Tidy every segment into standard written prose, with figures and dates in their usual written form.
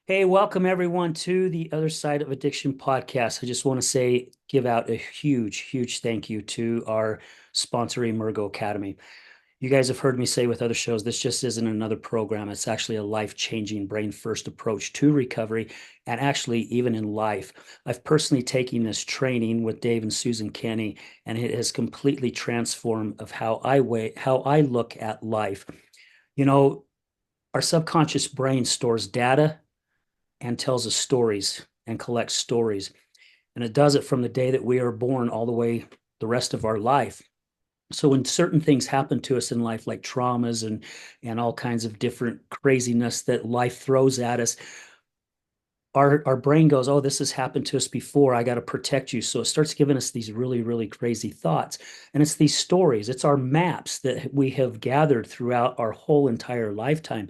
Hey, welcome everyone to the Other Side of Addiction podcast. I just want to give out a huge, huge thank you to our sponsor, Emergo Academy. You guys have heard me say with other shows, this just isn't another program. It's actually a life-changing brain-first approach to recovery and actually even in life. I've personally taken this training with Dave and Susan Kenny, and it has completely transformed of how I look at life. You know, our subconscious brain stores data and tells us stories and collects stories. And it does it from the day that we are born all the way the rest of our life. So when certain things happen to us in life, like traumas and all kinds of different craziness that life throws at us, our brain goes, oh, this has happened to us before. I got to protect you. So it starts giving us these really, really crazy thoughts. And it's these stories, it's our maps that we have gathered throughout our whole entire lifetime.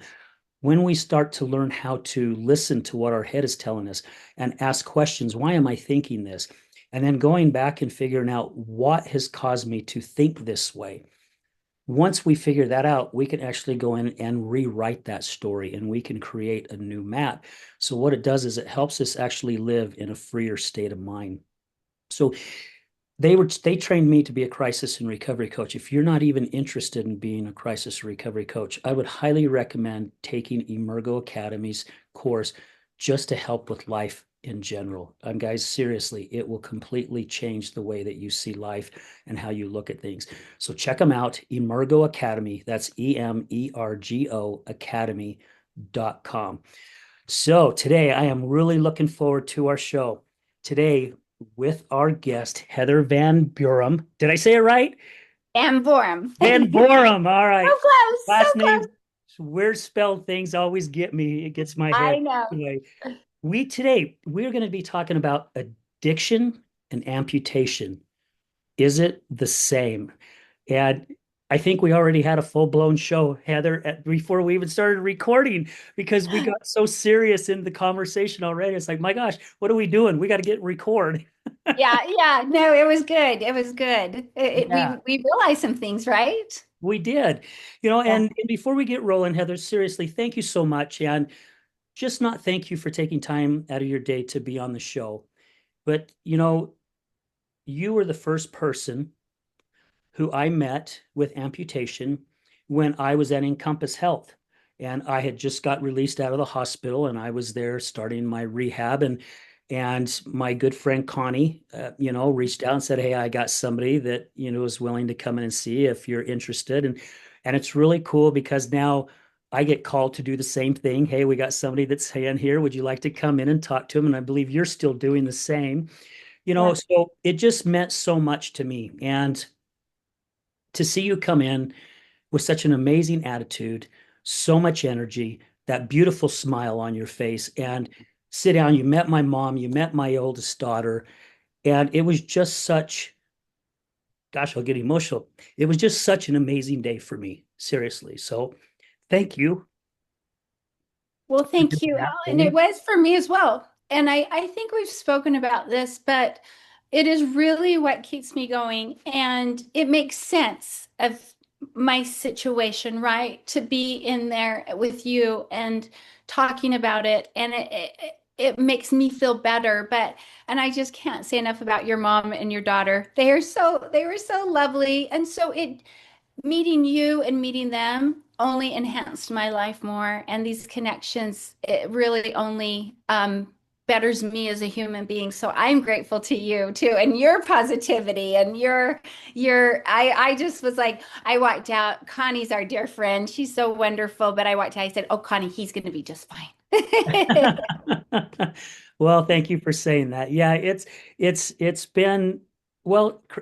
When we start to learn how to listen to what our head is telling us and ask questions, why am I thinking this? And then going back and figuring out what has caused me to think this way. Once we figure that out, we can actually go in and rewrite that story and we can create a new map. So, what it does is it helps us actually live in a freer state of mind. So, they trained me to be a crisis and recovery coach. If you're not even interested in being a crisis recovery coach, I would highly recommend taking Emergo Academy's course just to help with life in general. Guys, seriously, it will completely change the way that you see life and how you look at things. So check them out, Emergo Academy. That's EMERGO Academy.com. So today I am really looking forward to our show. Today, with our guest, Heather Van Buren. Did I say it right? Boerum. Van Boerum. All So right. close, so Last name, close. weird spelled things always get me. It gets my head. I know. Anyway, we're going to be talking about addiction and amputation. Is it the same? And I think we already had a full-blown show, Heather, before we even started recording because we got so serious in the conversation already. It's like, my gosh, what are we doing? We got to get record. Yeah, yeah. No, it was good. It was good. Yeah, We realized some things, right? we did. Yeah. And before we get rolling, Heather, seriously, thank you so much. And just not thank you for taking time out of your day to be on the show, but you were the first person who I met with amputation when I was at Encompass Health. And I had just got released out of the hospital and I was there starting my rehab. And my good friend Connie, reached out and said, hey, I got somebody that, is willing to come in and see if you're interested. And it's really cool because now I get called to do the same thing. Hey, we got somebody that's in here. Would you like to come in and talk to him? And I believe you're still doing the same. Yeah. So it just meant so much to me. And to see you come in with such an amazing attitude, so much energy, that beautiful smile on your face, and sit down. You met my mom, you met my oldest daughter, and it was just such, gosh, I'll get emotional. It was just such an amazing day for me, seriously. So thank you. Well, thank you, Al. And it was for me as well. And I think we've spoken about this, but it is really what keeps me going. And it makes sense of my situation, right? To be in there with you and talking about it. And it makes me feel better. And I just can't say enough about your mom and your daughter. They were so lovely. And so meeting you and meeting them only enhanced my life more. And these connections, it really only betters me as a human being. So I'm grateful to you too, and your positivity and I just was like, I walked out. Connie's our dear friend. She's so wonderful. But I walked out, I said, oh, Connie, he's going to be just fine. Well, thank you for saying that. Yeah, it's been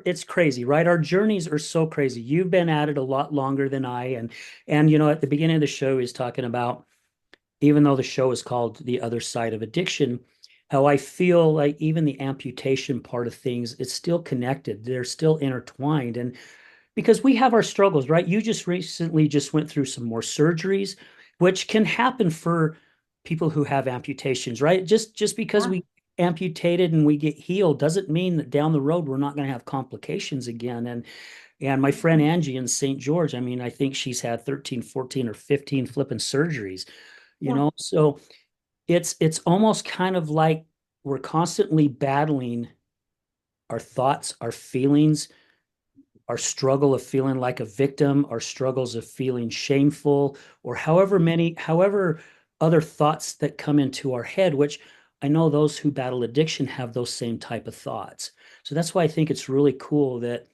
it's crazy, right? Our journeys are so crazy. You've been at it a lot longer than I and at the beginning of the show he's talking about even though the show is called The Other Side of Addiction, how I feel like even the amputation part of things, it's still connected. They're still intertwined and because we have our struggles, right? You just recently just went through some more surgeries, which can happen for people who have amputations, right? Just because Yeah. we amputated and we get healed doesn't mean that down the road we're not going to have complications again. And my friend Angie in St. George, I mean, I think she's had 13, 14, or 15 flipping surgeries, Yeah. So it's almost kind of like we're constantly battling our thoughts, our feelings, our struggle of feeling like a victim, our struggles of feeling shameful, or however other thoughts that come into our head, which I know those who battle addiction have those same type of thoughts. So that's why I think it's really cool that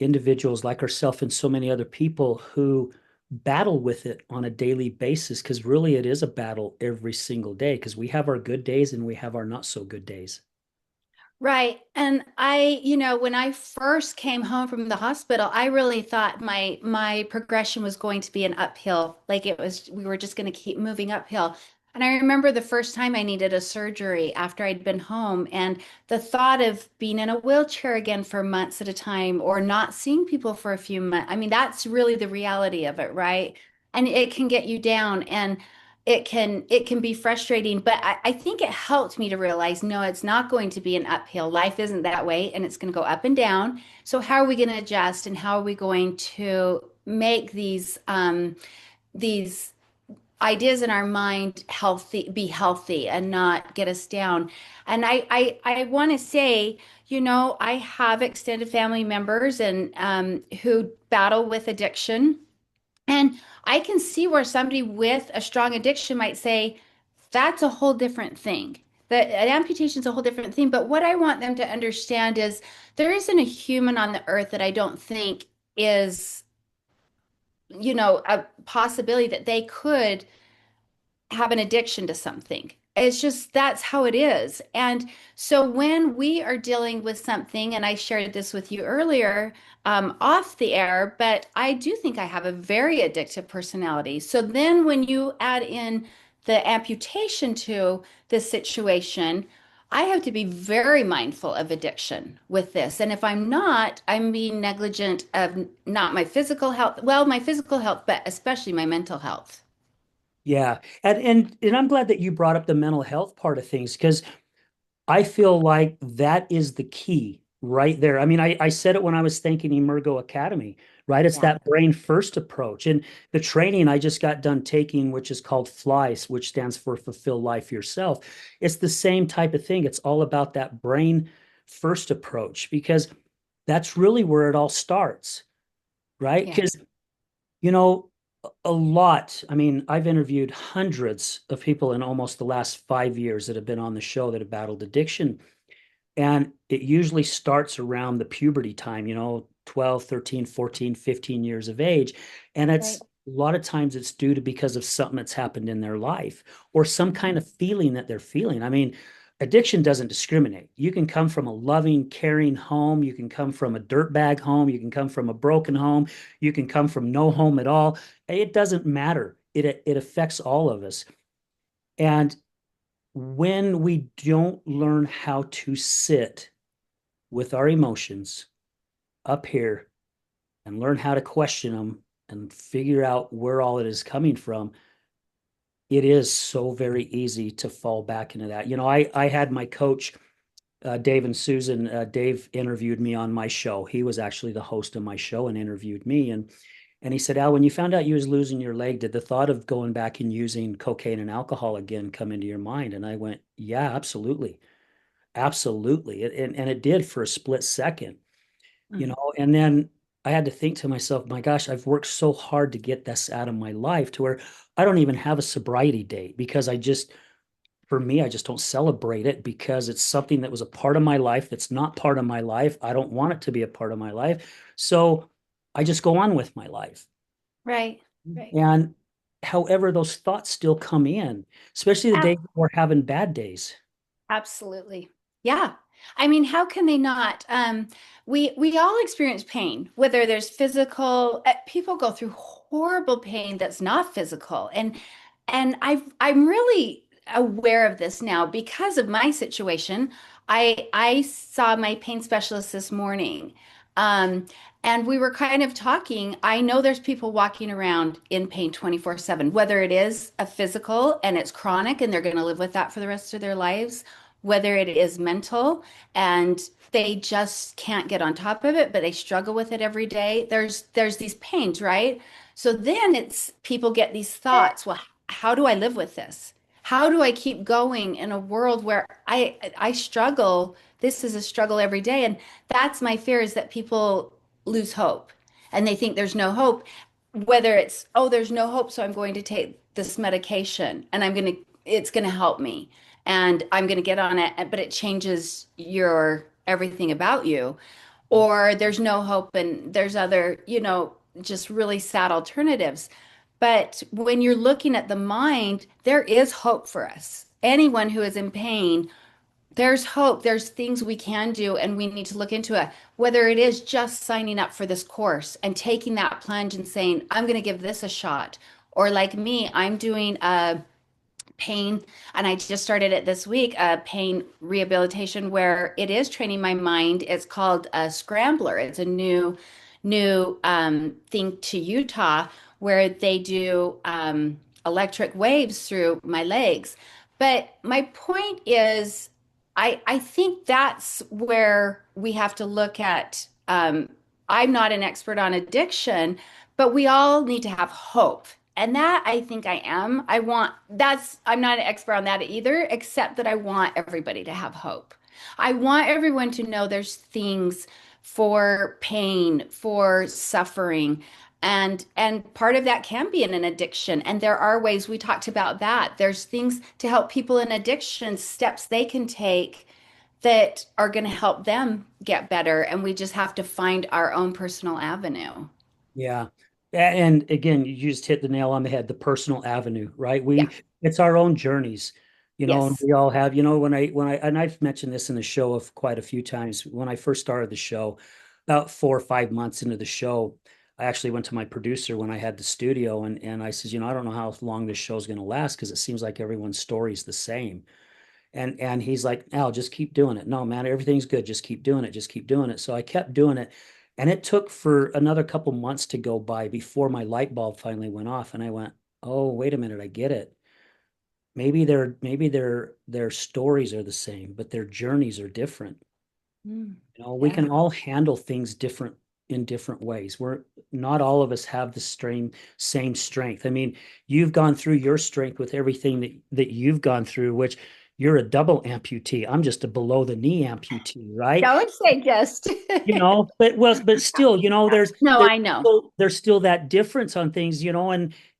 individuals like ourselves and so many other people who battle with it on a daily basis, because really it is a battle every single day, because we have our good days and we have our not so good days. Right. And when I first came home from the hospital, I really thought my progression was going to be an uphill. Like we were just going to keep moving uphill. And I remember the first time I needed a surgery after I'd been home, and the thought of being in a wheelchair again for months at a time or not seeing people for a few months. I mean, that's really the reality of it, right? And it can get you down. And it can be frustrating, but I think it helped me to realize, no, it's not going to be an uphill. Life isn't that way, and it's going to go up and down. So how are we going to adjust, and how are we going to make these ideas in our mind be healthy and not get us down? And I want to say, I have extended family members and who battle with addiction. And I can see where somebody with a strong addiction might say, that's a whole different thing. That an amputation is a whole different thing. But what I want them to understand is there isn't a human on the earth that I don't think is, a possibility that they could have an addiction to something. It's just that's how it is. And so when we are dealing with something, and I shared this with you earlier, off the air, but I do think I have a very addictive personality. So then when you add in the amputation to this situation, I have to be very mindful of addiction with this. And if I'm not, I'm being negligent of not my physical health, well, my physical health, but especially my mental health. Yeah. And I'm glad that you brought up the mental health part of things, because I feel like that is the key right there. I mean, I said it when I was thanking Emergo Academy, right? It's Yeah. that brain first approach. And the training I just got done taking, which is called FLICE, which stands for Fulfill Life Yourself. It's the same type of thing. It's all about that brain first approach, because that's really where it all starts, right? Yeah. Because, you know, a lot. I mean, I've interviewed hundreds of people in almost the last 5 years that have been on the show that have battled addiction. And it usually starts around the puberty time, 12, 13, 14, 15 years of age. And it's Right. a lot of times it's due to because of something that's happened in their life or some kind of feeling that they're feeling. I mean, addiction doesn't discriminate. You can come from a loving, caring home. You can come from a dirtbag home. You can come from a broken home. You can come from no home at all. It doesn't matter. It affects all of us. And when we don't learn how to sit with our emotions up here and learn how to question them and figure out where all it is coming from, it is so very easy to fall back into that. I had my coach, Dave and Susan. Dave interviewed me on my show. He was actually the host of my show and interviewed me. And he said, Al, when you found out you was losing your leg, did the thought of going back and using cocaine and alcohol again come into your mind? And I went, yeah, absolutely. Absolutely. And it did for a split second. Mhm. And then I had to think to myself, my gosh, I've worked so hard to get this out of my life to where I don't even have a sobriety date, because for me, I just don't celebrate it, because it's something that was a part of my life that's not part of my life. I don't want it to be a part of my life. So I just go on with my life. Right. Right. And however, those thoughts still come in, especially the days we're having bad days. Absolutely. Yeah. I mean, how can they not? We all experience pain, whether there's physical, people go through horrible pain that's not physical. And I'm really aware of this now because of my situation. I saw my pain specialist this morning. Um, and we were kind of talking. I know there's people walking around in pain 24/7, whether it is a physical and it's chronic and they're going to live with that for the rest of their lives, whether it is mental and they just can't get on top of it, but they struggle with it every day. There's these pains, right? So then it's people get these thoughts, well, how do I live with this? how do I keep going in a world where I struggle? This is a struggle every day. And that's my fear, is that people lose hope and they think there's no hope, whether it's, oh, there's no hope, so I'm going to take this medication and it's going to help me and I'm going to get on it, but it changes your everything about you. Or there's no hope and there's other, just really sad alternatives. But when you're looking at the mind, there is hope for us. Anyone who is in pain, there's hope. There's things we can do, and we need to look into it. Whether it is just signing up for this course and taking that plunge and saying, I'm going to give this a shot. Or like me, I'm doing a pain, and I just started it this week, a pain rehabilitation where it is training my mind. It's called a scrambler. It's a new thing to Utah, where they do electric waves through my legs. But my point is, I think that's where we have to look at. I'm not an expert on addiction, but we all need to have hope. And that I think I am. I'm not an expert on that either, except that I want everybody to have hope. I want everyone to know there's things for pain, for suffering. And part of that can be in an addiction. And there are ways, we talked about that. There's things to help people in addiction, steps they can take that are going to help them get better. And we just have to find our own personal avenue. Yeah. And again, you just hit the nail on the head, the personal avenue, right? Yeah. It's our own journeys, and Yes. we all have, and I've mentioned this in the show of quite a few times. When I first started the show, about 4 or 5 months into the show, I actually went to my producer when I had the studio and I says, I don't know how long this show's going to last because it seems like everyone's story is the same. And he's like, Al, just keep doing it. No, man, everything's good. Just keep doing it. Just keep doing it. So I kept doing it. And it took for another couple months to go by before my light bulb finally went off. And I went, oh, wait a minute, I get it. Maybe their stories are the same, but their journeys are different. Mm, We yeah. can all handle things different in different ways. We're not all of us have the same strength. I mean, you've gone through your strength with everything that you've gone through, which you're a double amputee. I'm just a below the knee amputee, right? Don't say just. But still, No, there's I know. there's still that difference on things,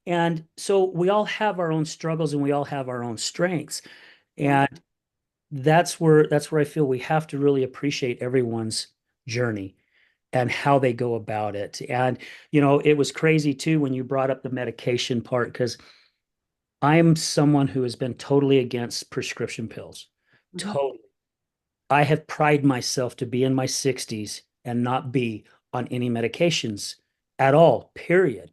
and so we all have our own struggles and we all have our own strengths. Yeah. And that's where I feel we have to really appreciate everyone's journey and how they go about it. And it was crazy too when you brought up the medication part because I'm someone who has been totally against prescription pills. Mhm. Totally. I have prided myself to be in my 60s and not be on any medications at all, period.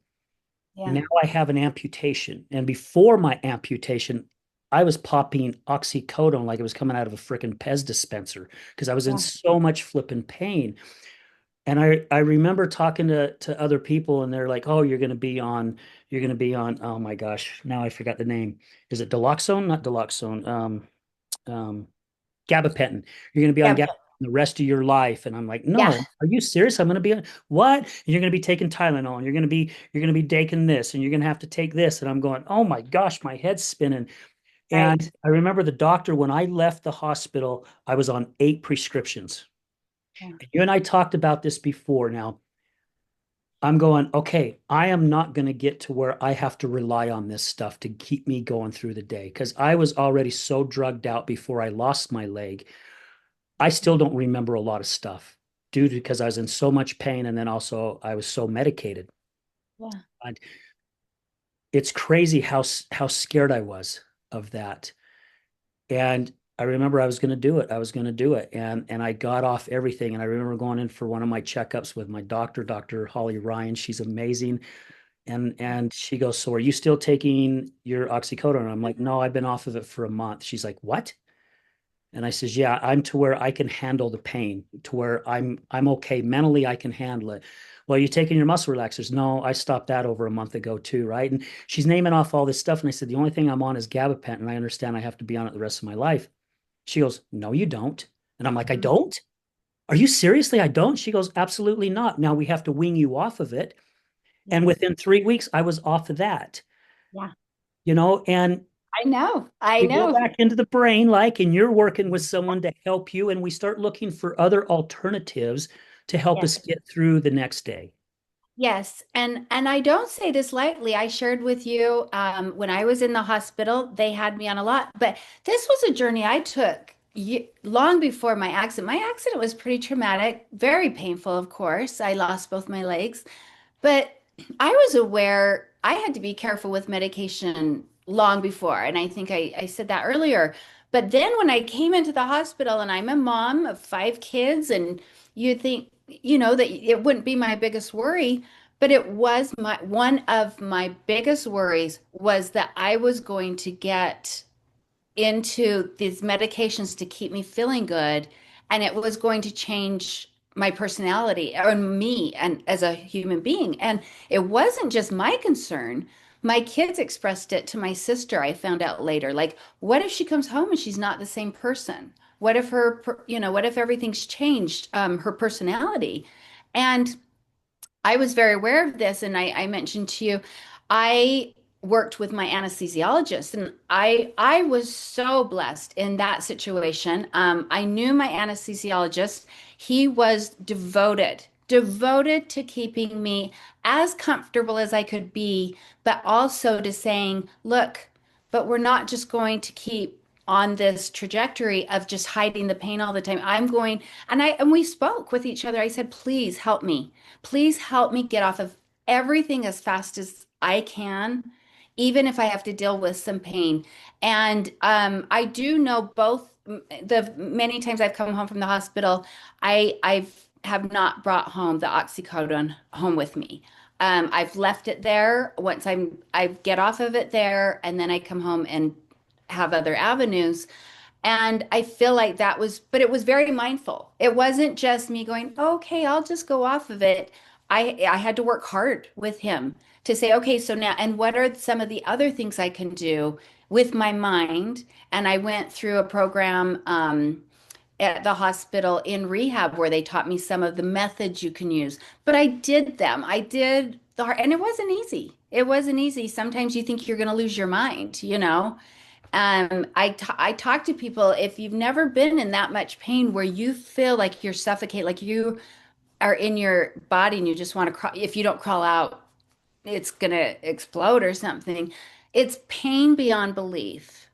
Yeah. Now I have an amputation. And before my amputation, I was popping oxycodone like it was coming out of a freaking Pez dispenser because I was in Yeah. so much flipping pain. And I remember talking to other people and they're like, "Oh, you're going to be on oh my gosh, now I forgot the name. Is it Diloxone? Not Diloxone. Um Gabapentin. You're going to be on Yeah. gabapentin the rest of your life." And I'm like, Yeah. "No, are you serious? I'm going to be on what?" And you're going to be taking Tylenol and you're going to be taking this and you're going to have to take this. And I'm going, "Oh my gosh, my head's spinning." And Right. I remember the doctor when I left the hospital, I was on 8 prescriptions. Yeah. And you and I talked about this before. Now, I'm going, okay, I am not going to get to where I have to rely on this stuff to keep me going through the day because I was already so drugged out before I lost my leg. I still don't remember a lot of stuff due to because I was in so much pain and then also I was so medicated. Yeah. And it's crazy how scared I was of that. And I remember I was going to do it. I was going to do it. And I got off everything. And I remember going in for one of my checkups with my doctor, Dr. Holly Ryan. She's amazing. And she goes, "So are you still taking your oxycodone?" And I'm like, "No, I've been off of it for a month." She's like, "What?" And I says, "Yeah, I'm to where I can handle the pain, to where I'm okay. Mentally, I can handle it." "Well, you taking your muscle relaxers?" "No, I stopped that over a month ago too, right?" And she's naming off all this stuff. And I said, "The only thing I'm on is gabapentin, and I understand I have to be on it the rest of my life." She goes, "No, you don't." And I'm like, "I Mhm. don't? Are you seriously? I don't?" She goes, "Absolutely not. Now we have to wean you off of it." And Yes. within 3 weeks, I was off of that, Yeah. and I know. I We go know. back into the brain, like, and you're working with someone to help you, and we start looking for other alternatives to help Yeah. us get through the next day. Yes, and I don't say this lightly. I shared with you when I was in the hospital, they had me on a lot, but this was a journey I took long before my accident. My accident was pretty traumatic, very painful, of course. I lost both my legs. But I was aware I had to be careful with medication long before. And I think I said that earlier. But then when I came into the hospital and I'm a mom of five kids, and you think, that it wouldn't be my biggest worry, but it was one of my biggest worries was that I was going to get into these medications to keep me feeling good, and it was going to change my personality or me and as a human being. And it wasn't just my concern. My kids expressed it to my sister. I found out later, like, what if she comes home and she's not the same person? What if what if everything's changed, her personality? And I was very aware of this, and I mentioned to you, I worked with my anesthesiologist, and I was so blessed in that situation. I knew my anesthesiologist. He was devoted to keeping me as comfortable as I could be, but also to saying, look, but we're not just going to keep on this trajectory of just hiding the pain all the time. I'm going, and we spoke with each other. I said, please help me. Please help me get off of everything as fast as I can, even if I have to deal with some pain. And I do know both the many times I've come home from the hospital, I've have not brought home the oxycodone home with me. I've left it there once I get off of it there, and then I come home and have other avenues. And I feel like that was, but it was very mindful. It wasn't just me going, okay, I'll just go off of it. I had to work hard with him to say, okay, so now, and what are some of the other things I can do with my mind? And I went through a program at the hospital in rehab where they taught me some of the methods you can use. But I did them. I did the hard, and it wasn't easy. It wasn't easy. Sometimes you think you're going to lose your mind. I talk to people, if you've never been in that much pain where you feel like you're suffocate, like you are in your body and you just want to crawl. If you don't crawl out, it's gonna explode or something. It's pain beyond belief,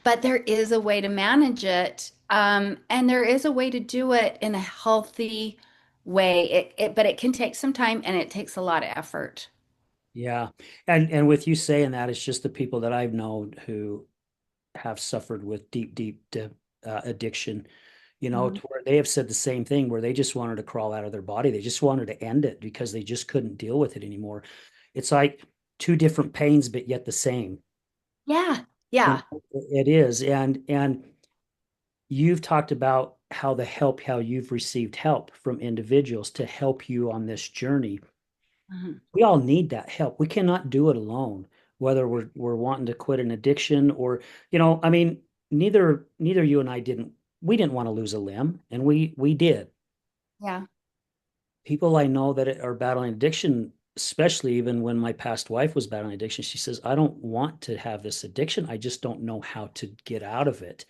but there is a way to manage it, and there is a way to do it in a healthy way. But it can take some time and it takes a lot of effort. Yeah. And with you saying that, it's just the people that I've known who have suffered with deep addiction, Mhm. to where they have said the same thing, where they just wanted to crawl out of their body. They just wanted to end it because they just couldn't deal with it anymore. It's like two different pains, but yet the same. Yeah, yeah. It is. And you've talked about how you've received help from individuals to help you on this journey. Mhm. We all need that help. We cannot do it alone, whether we're wanting to quit an addiction or, I mean, neither you and I we didn't want to lose a limb, and we did. Yeah. People I know that are battling addiction, especially even when my past wife was battling addiction, she says, I don't want to have this addiction. I just don't know how to get out of it.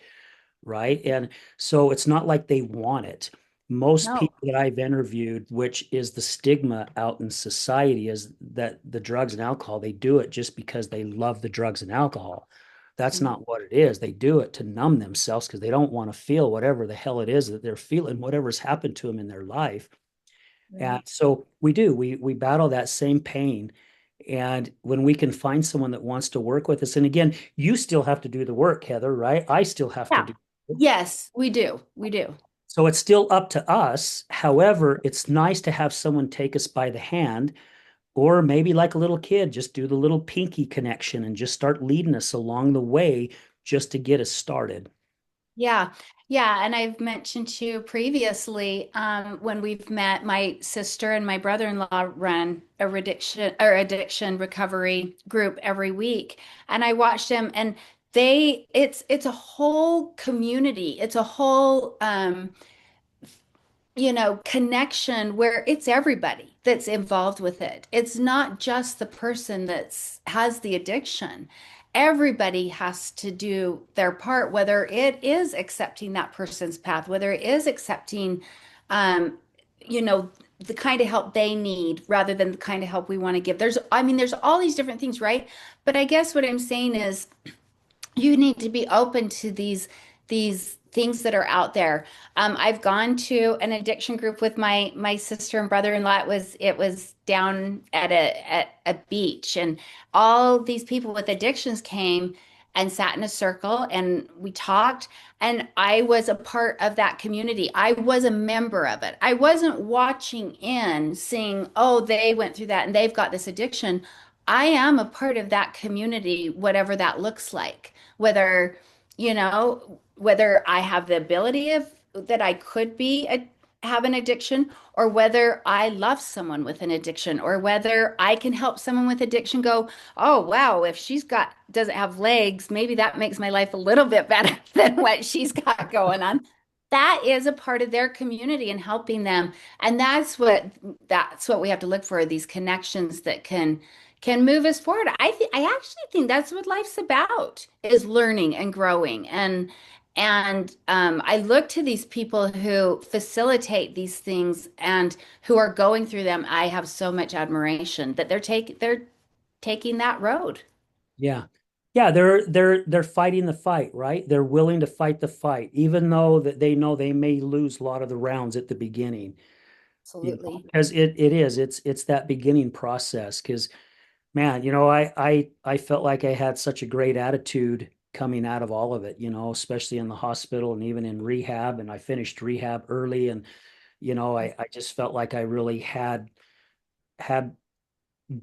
Right. And so it's not like they want it. Most No. people that I've interviewed, which is the stigma out in society, is that the drugs and alcohol, they do it just because they love the drugs and alcohol. That's Mhm. not what it is. They do it to numb themselves because they don't want to feel whatever the hell it is that they're feeling, whatever's happened to them in their life. And Right. so we battle that same pain. And when we can find someone that wants to work with us, and again, you still have to do the work, Heather, right? I still have to Yeah. do it. Yes, we do. We do. So it's still up to us. However, it's nice to have someone take us by the hand, or maybe like a little kid, just do the little pinky connection and just start leading us along the way just to get us started. Yeah. Yeah. And I've mentioned to you previously, when we've met, my sister and my brother-in-law run addiction recovery group every week. And I watch them, and it's a whole community. It's a whole, connection where it's everybody that's involved with it. It's not just the person that's has the addiction. everybody has to do their part, whether it is accepting that person's path, whether it is accepting, um, you know, the kind of help they need rather than the kind of help we want to give. There's all these different things, right? But I guess what I'm saying is you need to be open to these things that are out there. I've gone to an addiction group with my sister and brother-in-law. It was down at a beach, and all these people with addictions came and sat in a circle, and we talked. And I was a part of that community. I was a member of it. I wasn't watching in, seeing, oh, they went through that and they've got this addiction. I am a part of that community, whatever that looks like, whether, whether I have the ability of that I could have an addiction, or whether I love someone with an addiction, or whether I can help someone with addiction go, oh wow, if doesn't have legs, maybe that makes my life a little bit better than what she's got going on. That is a part of their community and helping them. And that's what we have to look for, these connections that can move us forward. I actually think that's what life's about, is learning and growing. And I look to these people who facilitate these things and who are going through them. I have so much admiration that they're taking that road. Yeah. Yeah, they're fighting the fight, right? They're willing to fight the fight, even though that they know they may lose a lot of the rounds at the beginning. Absolutely. Because it's that beginning process. Because man, I felt like I had such a great attitude coming out of all of it, especially in the hospital and even in rehab. And I finished rehab early, and I just felt like I really had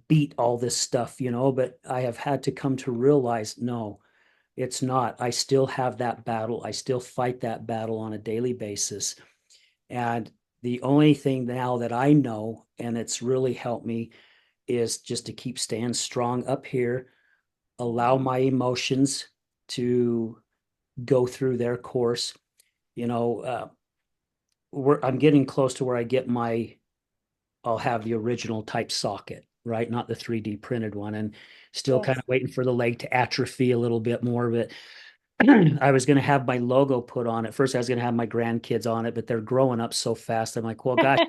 beat all this stuff, but I have had to come to realize, no, it's not. I still have that battle. I still fight that battle on a daily basis. And the only thing now that I know, and it's really helped me, is just to keep staying strong up here, allow my emotions to go through their course. You know, I'm getting close to where I'll have the original type socket, right? Not the 3D printed one, and still kind Yes. of waiting for the leg to atrophy a little bit more. But I was going to have my logo put on it. First, I was going to have my grandkids on it, but they're growing up so fast. I'm like, well, gosh,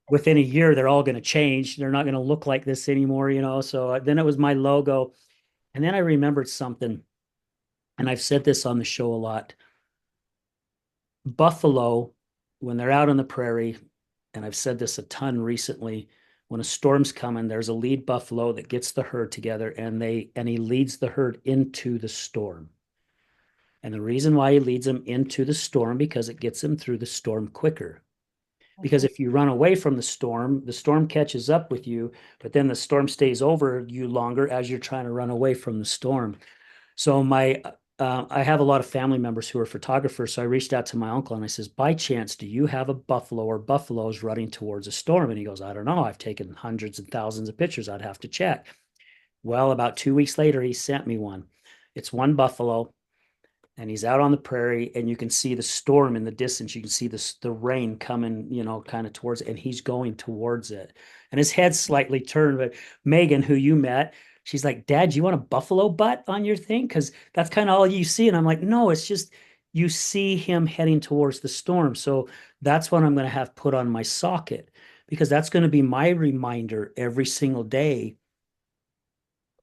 within a year, they're all going to change. They're not going to look like this anymore, So then it was my logo. And then I remembered something, and I've said this on the show a lot. Buffalo, when they're out on the prairie, and I've said this a ton recently, when a storm's coming, there's a lead buffalo that gets the herd together, and he leads the herd into the storm. And the reason why he leads them into the storm, because it gets them through the storm quicker. Because Mhm. if you run away from the storm catches up with you, but then the storm stays over you longer as you're trying to run away from the storm. So I have a lot of family members who are photographers. So I reached out to my uncle and I says, by chance, do you have a buffalo or buffaloes running towards a storm? And he goes, I don't know. I've taken hundreds and thousands of pictures. I'd have to check. Well, about 2 weeks later, he sent me one. It's one buffalo, and he's out on the prairie, and you can see the storm in the distance. You can see the rain coming, kind of towards it, and he's going towards it. And his head's slightly turned. But Megan, who you met, she's like, Dad, you want a buffalo butt on your thing? Because that's kind of all you see. And I'm like, no, it's just you see him heading towards the storm. So that's what I'm going to have put on my socket, because that's going to be my reminder every single day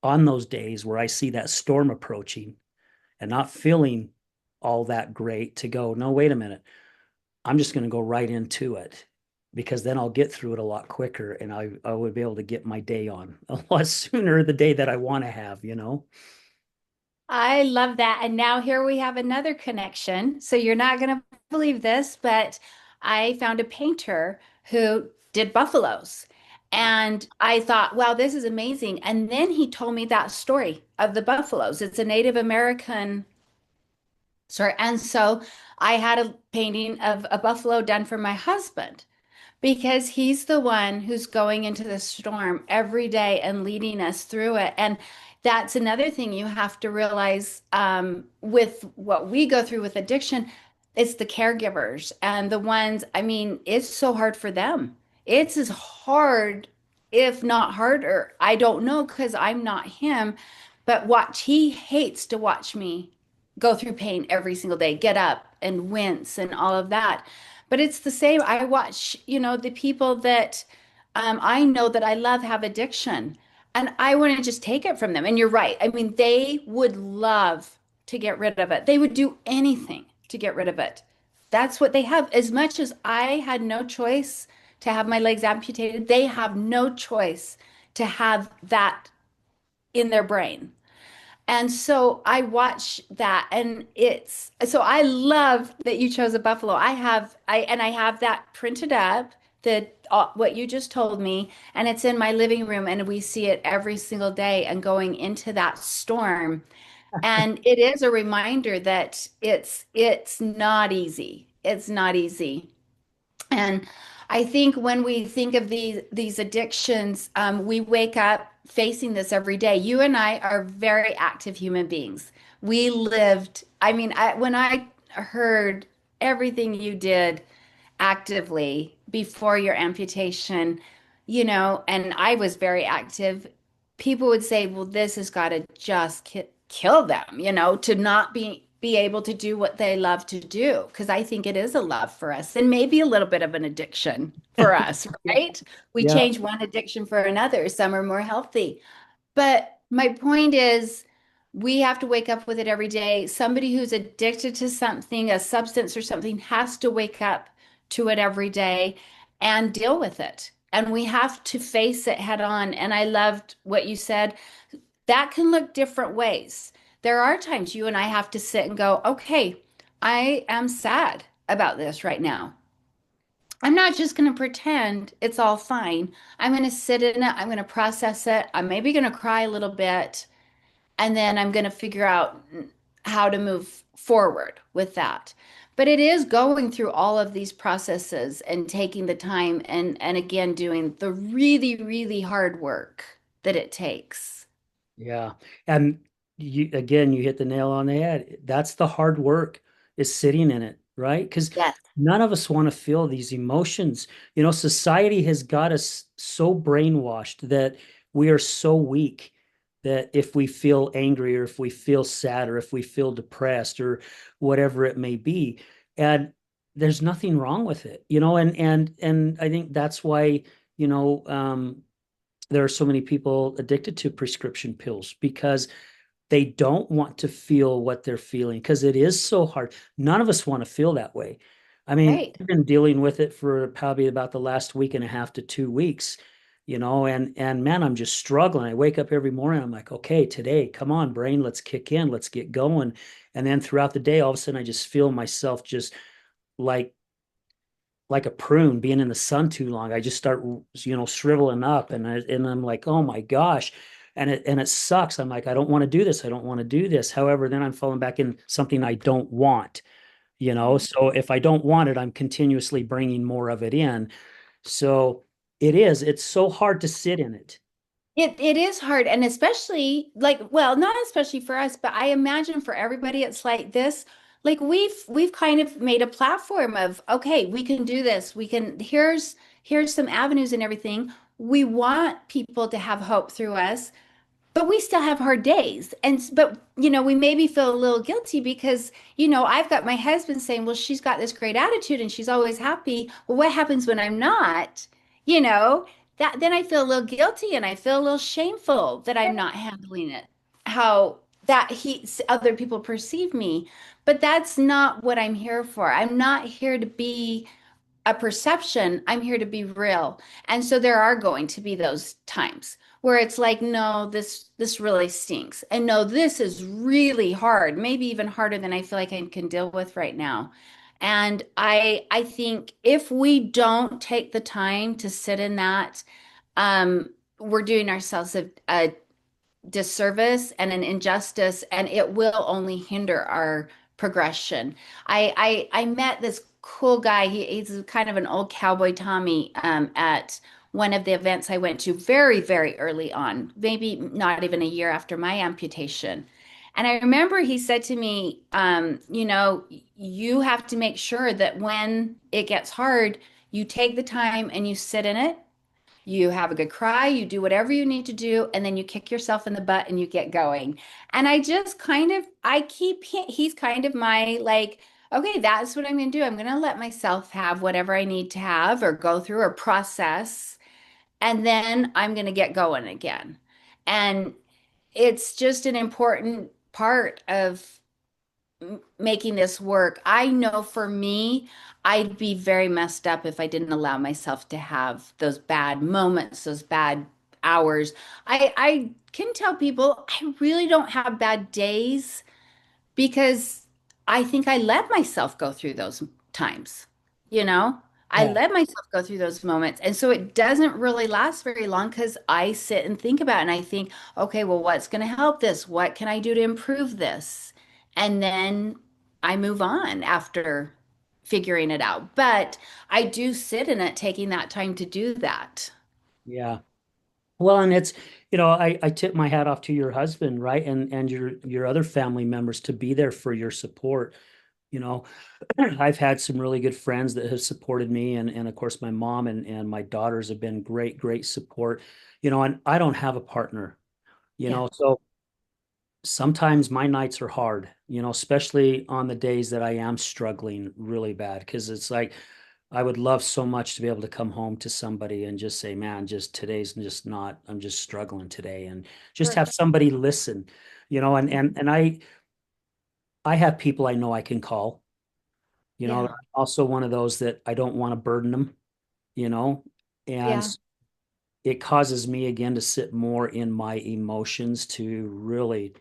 on those days where I see that storm approaching and not feeling all that great, to go, no, wait a minute. I'm just going to go right into it, because then I'll get through it a lot quicker, and I would be able to get my day on a lot sooner, the day that I want to have. I love that. And now here we have another connection. So you're not going to believe this, but I found a painter who did buffaloes. And I thought, wow, this is amazing. And then he told me that story of the buffaloes. It's a Native American story. And so I had a painting of a buffalo done for my husband, because he's the one who's going into the storm every day and leading us through it. And that's another thing you have to realize, with what we go through with addiction. It's the caregivers and the ones, I mean, it's so hard for them. It's as hard, if not harder. I don't know because I'm not him, but he hates to watch me go through pain every single day, get up and wince and all of that. But it's the same. I watch, the people that I know that I love have addiction, and I want to just take it from them. And you're right. I mean, they would love to get rid of it. They would do anything to get rid of it. That's what they have. As much as I had no choice to have my legs amputated, they have no choice to have that in their brain. And so I watch that, and it's so I love that you chose a buffalo. I have that printed up, that what you just told me, and it's in my living room, and we see it every single day and going into that storm. And it is a reminder that it's not easy. It's not easy. And I think when we think of these addictions, we wake up facing this every day. You and I are very active human beings. We lived, I mean, when I heard everything you did actively before your amputation, and I was very active, people would say, well, this has got to just kill them, to not be able to do what they love to do. Because I think it is a love for us, and maybe a little bit of an addiction for us, right? We Yeah. change one addiction for another. Some are more healthy. But my point is, we have to wake up with it every day. Somebody who's addicted to something, a substance or something, has to wake up to it every day and deal with it. And we have to face it head on. And I loved what you said. That can look different ways. There are times you and I have to sit and go, okay, I am sad about this right now. I'm not just going to pretend it's all fine. I'm going to sit in it. I'm going to process it. I'm maybe going to cry a little bit, and then I'm going to figure out how to move forward with that. But it is going through all of these processes and taking the time, and again doing the really, really hard work that it takes. Yeah. And you again, you hit the nail on the head. That's the hard work, is sitting in it, right? Because Yes. none of us want to feel these emotions. Society has got us so brainwashed that we are so weak that if we feel angry or if we feel sad or if we feel depressed or whatever it may be, and there's nothing wrong with it, and I think that's why, you know, um, there are so many people addicted to prescription pills because they don't want to feel what they're feeling because it is so hard. None of us want to feel that way. I mean, Right. I've been dealing with it for probably about the last week and a half to 2 weeks, and man, I'm just struggling. I wake up every morning, I'm like, okay, today, come on, brain, let's kick in, let's get going. And then throughout the day, all of a sudden I just feel myself just like a prune being in the sun too long. I just start, shriveling up, and I'm like, oh my gosh. And it sucks. I'm like, I don't want to do this. I don't want to do this. However, then I'm falling back in something I don't want, Right. So if I don't want it, I'm continuously bringing more of it in. So it's so hard to sit in it. It is hard, and especially like, well, not especially for us, but I imagine for everybody it's like this. Like we've kind of made a platform of, okay, we can do this. We can, here's some avenues and everything. We want people to have hope through us, but we still have hard days. But we maybe feel a little guilty because, I've got my husband saying, well, she's got this great attitude and she's always happy. Well, what happens when I'm not? You know, that then I feel a little guilty and I feel a little shameful that I'm not handling it how that other people perceive me. But that's not what I'm here for. I'm not here to be a perception. I'm here to be real. And so there are going to be those times where it's like, no, this really stinks. And no, this is really hard, maybe even harder than I feel like I can deal with right now. And I think if we don't take the time to sit in that, we're doing ourselves a disservice and an injustice, and it will only hinder our progression. I met this cool guy. He's kind of an old cowboy Tommy at one of the events I went to very, very early on, maybe not even a year after my amputation. And I remember he said to me, you have to make sure that when it gets hard, you take the time and you sit in it, You have a good cry, you do whatever you need to do, and then you kick yourself in the butt and you get going. And I just kind of, I keep, he's kind of my like, okay, that's what I'm going to do. I'm going to let myself have whatever I need to have or go through or process, and then I'm going to get going again. And it's just an important part of making this work. I know for me, I'd be very messed up if I didn't allow myself to have those bad moments, those bad hours. I can tell people I really don't have bad days because I think I let myself go through those times. You know, I Yeah. let myself go through those moments. And so it doesn't really last very long because I sit and think about it and I think, okay, well, what's going to help this? What can I do to improve this? And then I move on after figuring it out. But I do sit in it, taking that time to do that. Yeah. Well, and it's, I tip my hat off to your husband, right? And your other family members to be there for your support. You know, I've had some really good friends that have supported me, and of course my mom and my daughters have been great support. And I don't have a partner, Yeah. so sometimes my nights are hard, especially on the days that I am struggling really bad, because it's like I would love so much to be able to come home to somebody and just say, man, just today's just not, I'm just struggling today, and just Sure. have somebody listen, and I have people I know I can call. I'm Yeah. also one of those that I don't want to burden them, you know, and Yeah. it causes me again to sit more in my emotions to really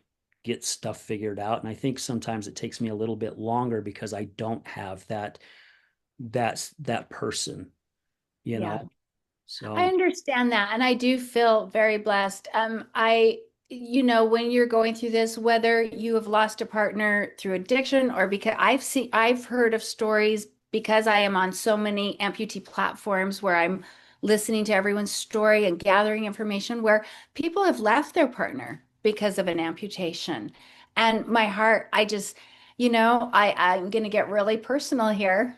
get stuff figured out. And I think sometimes it takes me a little bit longer because I don't have that person, you Yeah. know. I So understand that, and I do feel very blessed. When you're going through this, whether you have lost a partner through addiction or because I've heard of stories because I am on so many amputee platforms where I'm listening to everyone's story and gathering information where people have left their partner because of an amputation. And my heart, I'm going to get really personal here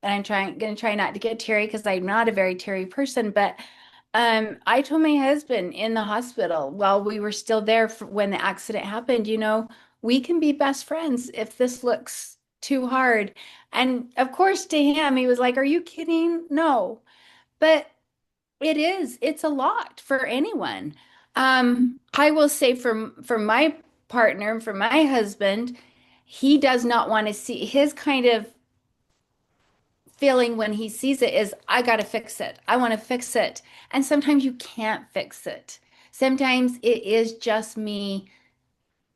and going to try not to get teary because I'm not a very teary person. But I told my husband in the hospital while we were still there when the accident happened, we can be best friends if this looks too hard. And of course, to him, he was like, "Are you kidding?" No, but it is. It's a lot for anyone. I will say for my partner, for my husband, he does not want to see his kind of feeling when he sees it is, I got to fix it. I want to fix it. And sometimes you can't fix it. Sometimes it is just me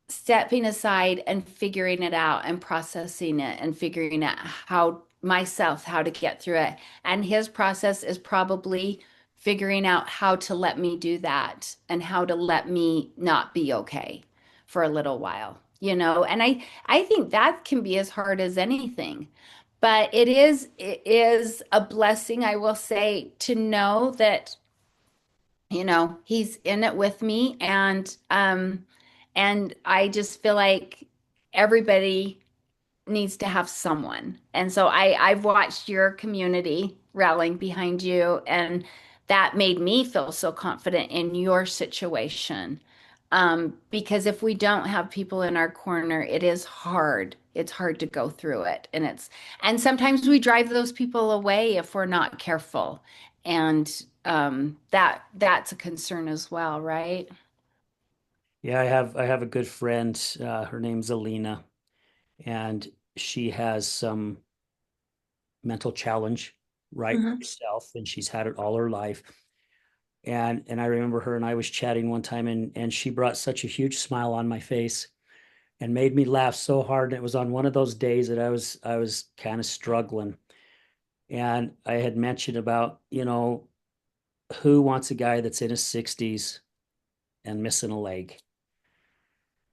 stepping aside and figuring it out and processing it and figuring out how to get through it. And his process is probably figuring out how to let me do that and how to let me not be okay for a little while, And I think that can be as hard as anything. But it is a blessing, I will say, to know that he's in it with me, and I just feel like everybody needs to have someone. And so I've watched your community rallying behind you, and that made me feel so confident in your situation. Because if we don't have people in our corner, it is hard. It's hard to go through it. And sometimes we drive those people away if we're not careful. And that's a concern as well, right? yeah, I have a good friend. Her name's Alina, and she has some mental challenge, right, Hmm. herself, and she's had it all her life. And I remember her and I was chatting one time, and she brought such a huge smile on my face and made me laugh so hard. And it was on one of those days that I was kind of struggling. And I had mentioned about, who wants a guy that's in his 60s and missing a leg?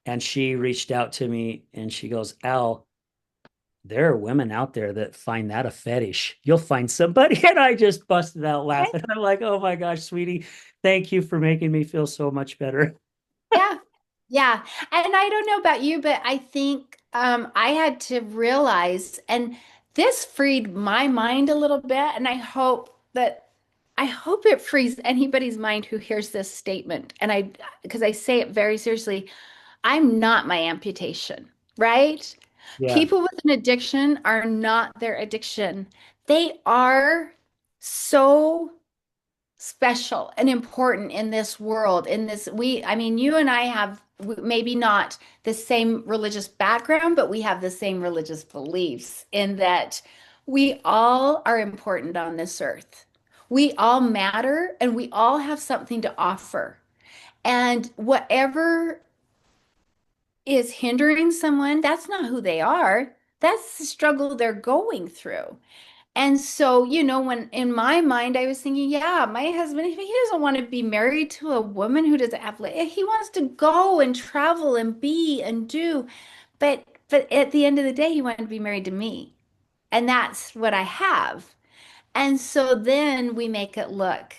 And she reached out to me and she goes, Al, there are women out there that find that a fetish. You'll find somebody. And I just busted out laughing. I'm like, oh my gosh, sweetie, thank you for making me feel so much better. Yeah. Yeah. And I don't know about you, but I think I had to realize, and this freed my mind a little bit. And I hope that I hope it frees anybody's mind who hears this statement. And because I say it very seriously, I'm not my amputation, right? Yeah. People with an addiction are not their addiction. They are so special and important in this world. In this, I mean, you and I have maybe not the same religious background, but we have the same religious beliefs in that we all are important on this earth. We all matter and we all have something to offer. And whatever is hindering someone, that's not who they are. That's the struggle they're going through. And so, when in my mind, I was thinking, yeah, my husband, he doesn't want to be married to a woman who doesn't have, he wants to go and travel and be and do. But at the end of the day, he wanted to be married to me. And that's what I have. And so then we make it look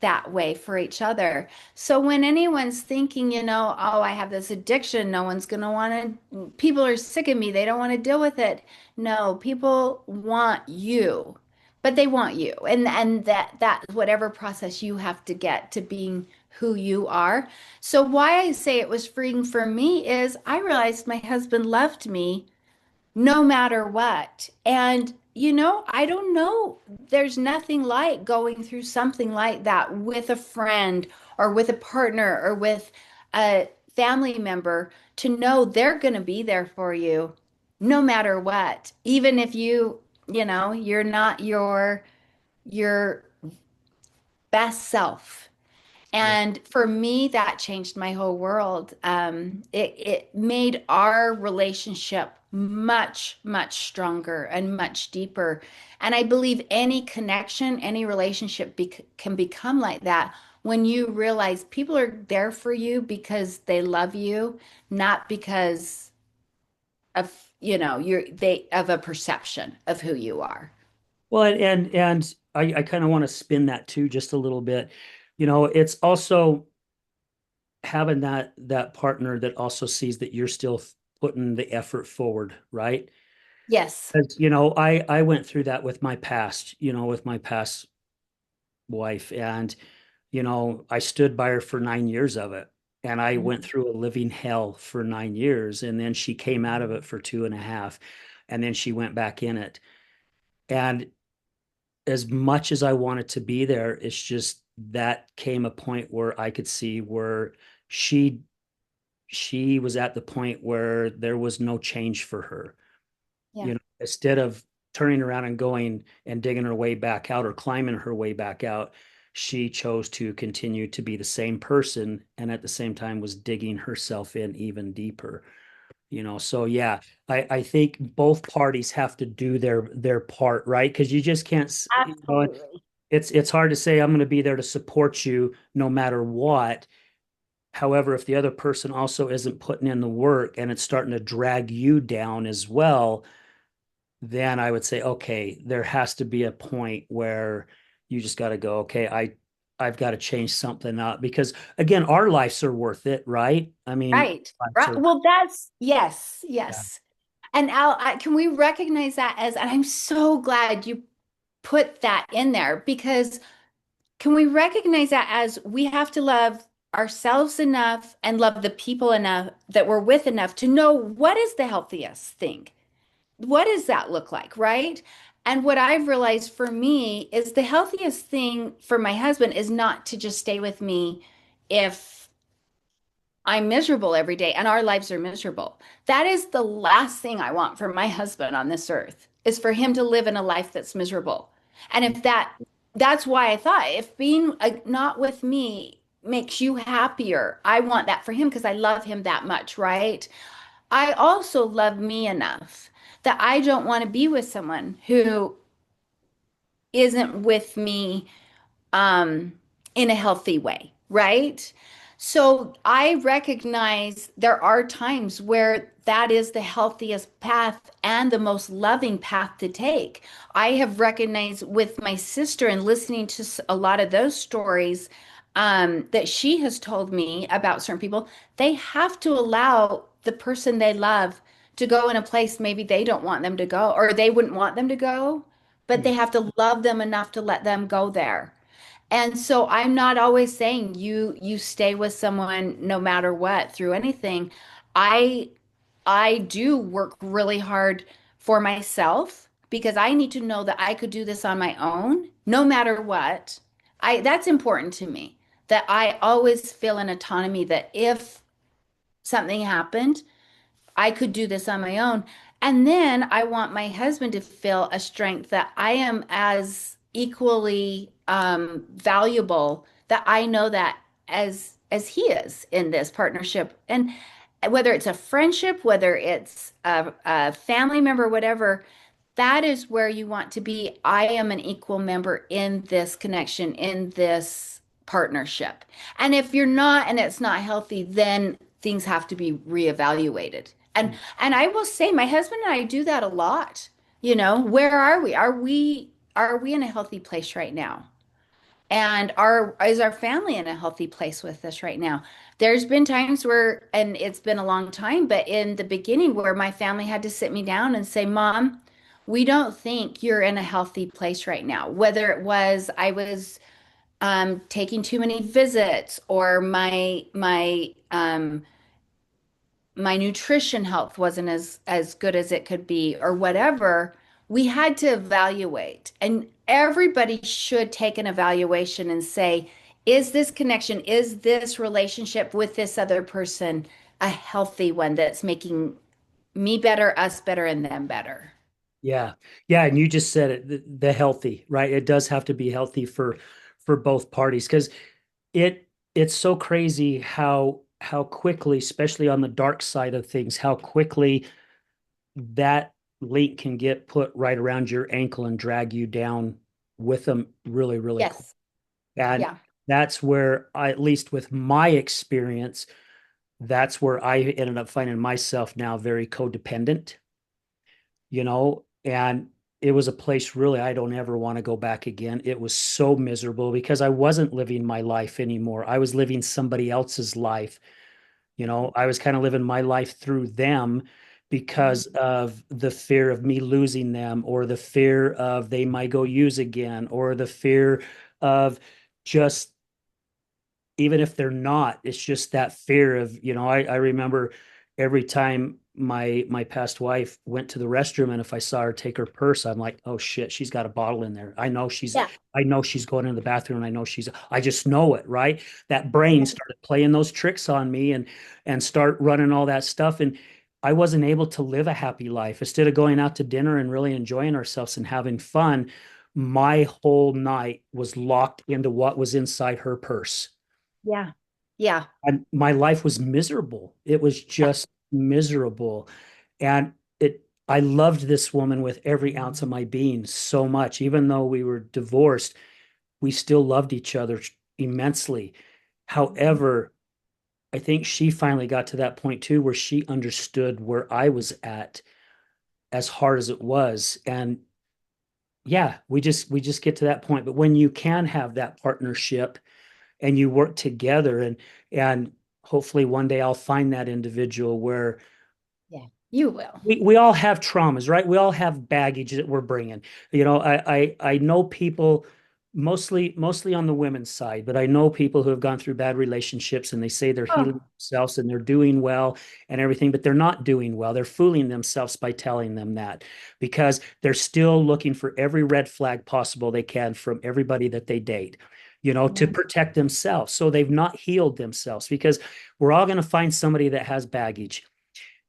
that way for each other. So when anyone's thinking, oh, I have this addiction, no one's going to want to, people are sick of me, they don't want to deal with it. No, people want you, but they want you. And that whatever process you have to get to being who you are. So why I say it was freeing for me is I realized my husband loved me no matter what. And, I don't know. There's nothing like going through something like that with a friend or with a partner or with a family member to know they're going to be there for you no matter what. Even if you're not your best self. Yeah. And for me, that changed my whole world. It made our relationship much, much stronger and much deeper. And I believe any connection, any relationship can become like that when you realize people are there for you because they love you, not because of, they of a perception of who you are. Well, and I kind of want to spin that too just a little bit. It's also having that partner that also sees that you're still putting the effort forward, right? Yes. Because, I went through that with my past, with my past wife, and I stood by her for 9 years of it. And I went through a living hell for 9 years. And then she came out of it for 2.5. And then she went back in it. And as much as I wanted to be there, it's just that came a point where I could see where she she was at the point where there was no change for her. Yeah. Instead of turning around and going and digging her way back out or climbing her way back out, she chose to continue to be the same person and at the same time was digging herself in even deeper. So yeah, I think both parties have to do their part, right? Because you just can't, Absolutely. it's hard to say I'm going to be there to support you no matter what. However, if the other person also isn't putting in the work and it's starting to drag you down as well, then I would say, okay, there has to be a point where you just got to go, okay, I've got to change something up because again, our lives are worth it, right? I mean, Right. lives Right. are, Well, that's yes, yeah. yes. And Al, can we recognize that as, and I'm so glad you put that in there because can we recognize that as we have to love ourselves enough and love the people enough that we're with enough to know what is the healthiest thing? What does that look like, right? And what I've realized for me is the healthiest thing for my husband is not to just stay with me if I'm miserable every day and our lives are miserable. That is the last thing I want for my husband on this earth is for him to live in a life that's miserable. And if that's why I thought if being not with me makes you happier, I want that for him because I love him that much, right? I also love me enough that I don't want to be with someone who isn't with me um, in a healthy way, right? So I recognize there are times where that is the healthiest path and the most loving path to take. I have recognized with my sister and listening to a lot of those stories that she has told me about certain people, they have to allow the person they love to go in a place maybe they don't want them to go or they wouldn't want them to go, but Yeah. they have to love them enough to let them go there. And so I'm not always saying you stay with someone no matter what through anything. I I do work really hard for myself because I need to know that I could do this on my own no matter what. I That's important to me that I always feel an autonomy that if something happened, I could do this on my own. And then I want my husband to feel a strength that I am as equally valuable, that I know that as he is in this partnership. And whether it's a friendship, whether it's a family member, whatever, that is where you want to be. I am an equal member in this connection, in this partnership. And if you're not, and it's not healthy, then things have to be reevaluated. And I will say my husband and I do that a lot. You know, where are we? Are we in a healthy place right now? And is our family in a healthy place with this right now? There's been times where, and it's been a long time, but in the beginning where my family had to sit me down and say, Mom, we don't think you're in a healthy place right now. Whether it was I was taking too many visits, or my nutrition health wasn't as good as it could be, or whatever. We had to evaluate, and everybody should take an evaluation and say, is this connection, is this relationship with this other person a healthy one that's making me better, us better, and them better? Yeah. Yeah, and you just said it, the healthy, right? It does have to be healthy for both parties because it's so crazy how quickly, especially on the dark side of things, how quickly that link can get put right around your ankle and drag you down with them really, really quick. Yes. And Yeah. that's where I, at least with my experience, that's where I ended up finding myself now very codependent, and it was a place really I don't ever want to go back again. It was so miserable because I wasn't living my life anymore. I was living somebody else's life. I was kind of living my life through them because of the fear of me losing them, or the fear of they might go use again, or the fear of just, even if they're not, it's just that fear of, I remember every time my past wife went to the restroom, and if I saw her take her purse, I'm like, oh shit, she's got a bottle in there. Yeah. I know she's going into the bathroom. I just know it, right? That brain started playing those tricks on me, and start running all that stuff. And I wasn't able to live a happy life. Instead of going out to dinner and really enjoying ourselves and having fun, my whole night was locked into what was inside her purse. Yeah. Yeah. And my life was miserable. It was just miserable. And I loved this woman with every ounce of my being so much. Even though we were divorced, we still loved each other immensely. However, I think she finally got to that point too, where she understood where I was at, as hard as it was. And yeah, we just get to that point. But when you can have that partnership and you work together, and hopefully one day I'll find that individual where Yeah. You will. we all have traumas, right? We all have baggage that we're bringing. I know people, mostly on the women's side, but I know people who have gone through bad relationships, and they say they're healing Oh, themselves and they're doing well and everything, but they're not doing well. They're fooling themselves by telling them that, because they're still looking for every red flag possible they can from everybody that they date, to protect themselves. So they've not healed themselves, because we're all going to find somebody that has baggage.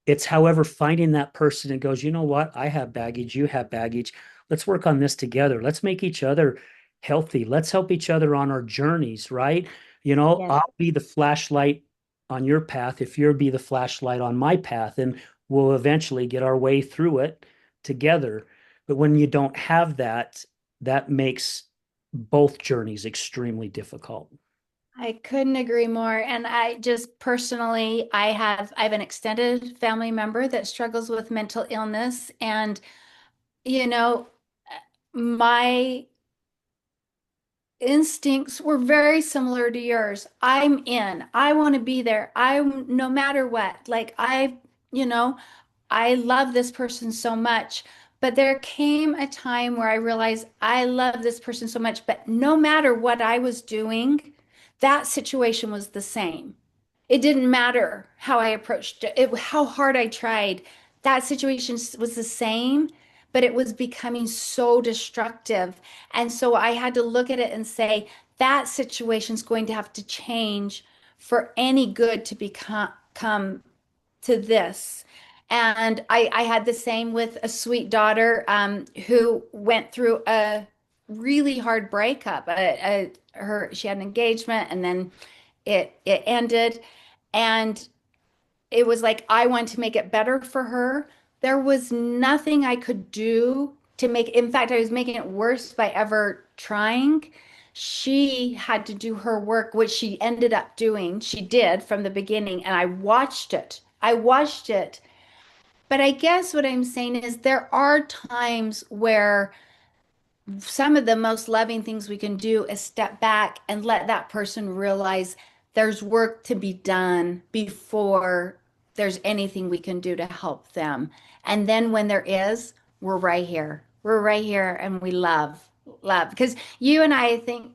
It's, however, finding that person that goes, you know what? I have baggage. You have baggage. Let's work on this together. Let's make each other healthy. Let's help each other on our journeys, right? yes. I'll be the flashlight on your path if you'll be the flashlight on my path, and we'll eventually get our way through it together. But when you don't have that, that makes both journeys extremely difficult. I couldn't agree more. And I just personally, I have an extended family member that struggles with mental illness. And, you know, my instincts were very similar to yours. I'm in. I want to be there. I'm no matter what. Like I love this person so much, But there came a time where I realized I love this person so much, but no matter what I was doing, that situation was the same. It didn't matter how I approached it, how hard I tried. That situation was the same, but it was becoming so destructive. And so I had to look at it and say, that situation's going to have to change for any good to become come to this. And I had the same with a sweet daughter who went through a really hard breakup. She had an engagement and then it ended. And it was like I wanted to make it better for her. There was nothing I could do to make, in fact, I was making it worse by ever trying. She had to do her work, which she ended up doing. She did from the beginning, and I watched it. I watched it. But I guess what I'm saying is there are times where some of the most loving things we can do is step back and let that person realize there's work to be done before there's anything we can do to help them. And then when there is, we're right here. We're right here and we love. Because you and I think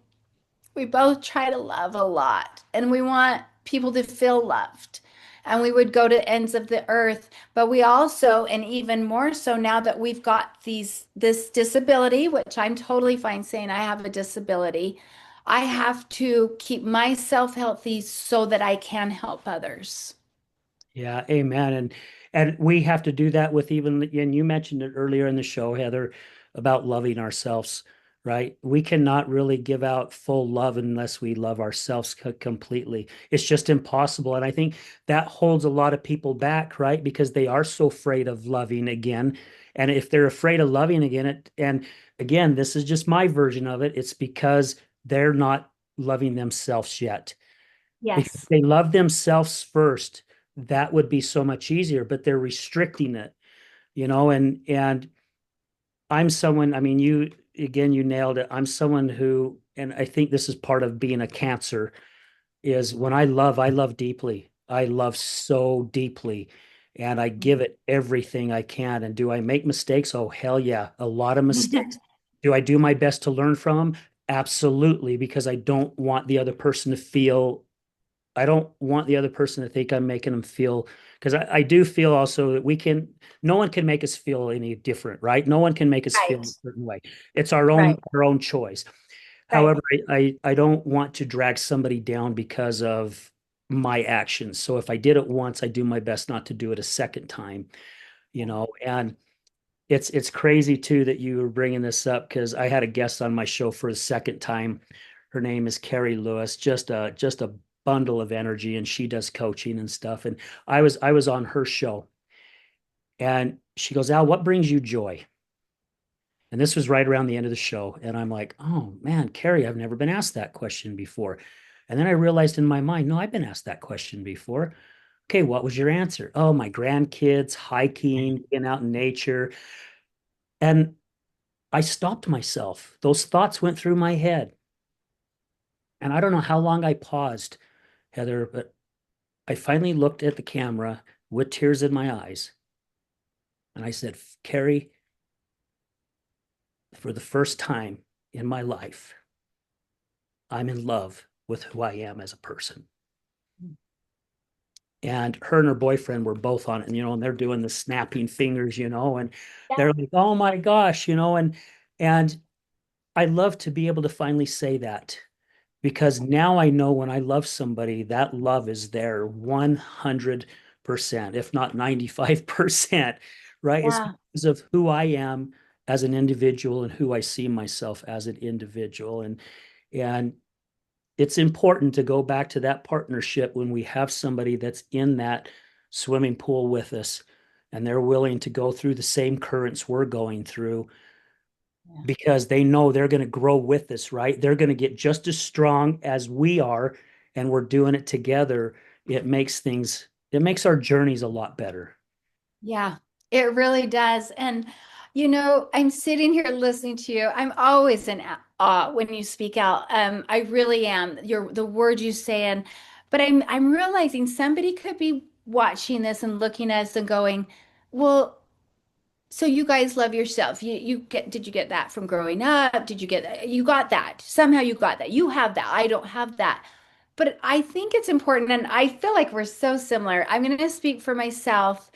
we both try to love a lot and we want people to feel loved. And we would go to ends of the earth, but we also, and even more so now that we've got this disability, which I'm totally fine saying I have a disability, I have to keep myself healthy so that I can help others. Yeah, amen. And we have to do that with even, and you mentioned it earlier in the show, Heather, about loving ourselves, right? We cannot really give out full love unless we love ourselves completely. It's just impossible. And I think that holds a lot of people back, right? Because they are so afraid of loving again. And if they're afraid of loving again, and again, this is just my version of it, it's because they're not loving themselves yet. Because if Yes. they love themselves first, that would be so much easier, but they're restricting it, and I'm someone, I mean, you again, you nailed it. I'm someone who, and I think this is part of being a cancer, is when I love deeply. I love so deeply and I give it everything I can. And do I make mistakes? Oh, hell yeah, a lot of mistakes. Do I do my best to learn from them? Absolutely, because I don't want the other person to think I'm making them feel, because I do feel also that no one can make us feel any different, right? No one can make us feel Right, a certain way. It's our own choice. right. However, I don't want to drag somebody down because of my actions. So if I did it once, I do my best not to do it a second time, and it's crazy too that you were bringing this up because I had a guest on my show for the second time. Her name is Carrie Lewis, just a bundle of energy, and she does coaching and stuff. And I was on her show, and she goes, "Al, what brings you joy?" And this was right around the end of the show, and I'm like, "Oh man, Carrie, I've never been asked that question before." And then I realized in my mind, no, I've been asked that question before. Okay, what was your answer? Oh, my grandkids, hiking, being out in nature. And I stopped myself. Those thoughts went through my head. And I don't know how long I paused, Heather, but I finally looked at the camera with tears in my eyes. And I said, Carrie, for the first time in my life, I'm in love with who I am as a person. And her and her boyfriend were both on it, and they're doing the snapping fingers, and Yeah. they're like, oh my gosh, and I love to be able to finally say that because now I know when I love somebody, that love is there 100%, if not 95%, right? It's Yeah. because of who I am as an individual and who I see myself as an individual. And it's important to go back to that partnership when we have somebody that's in that swimming pool with us and they're willing to go through the same currents we're going through Yeah. because they know they're going to grow with us, right? They're going to get just as strong as we are, and we're doing it together. It makes our journeys a lot better. Yeah, it really does. And, I'm sitting here listening to you. I'm always in awe when you speak out. I really am. The words you say, but I'm realizing somebody could be watching this and looking at us and going, well, So you guys love yourself. Did you get that from growing up? Did you get that? You got that. Somehow you got that. You have that. I don't have that. But I think it's important, and I feel like we're so similar. I'm going to speak for myself.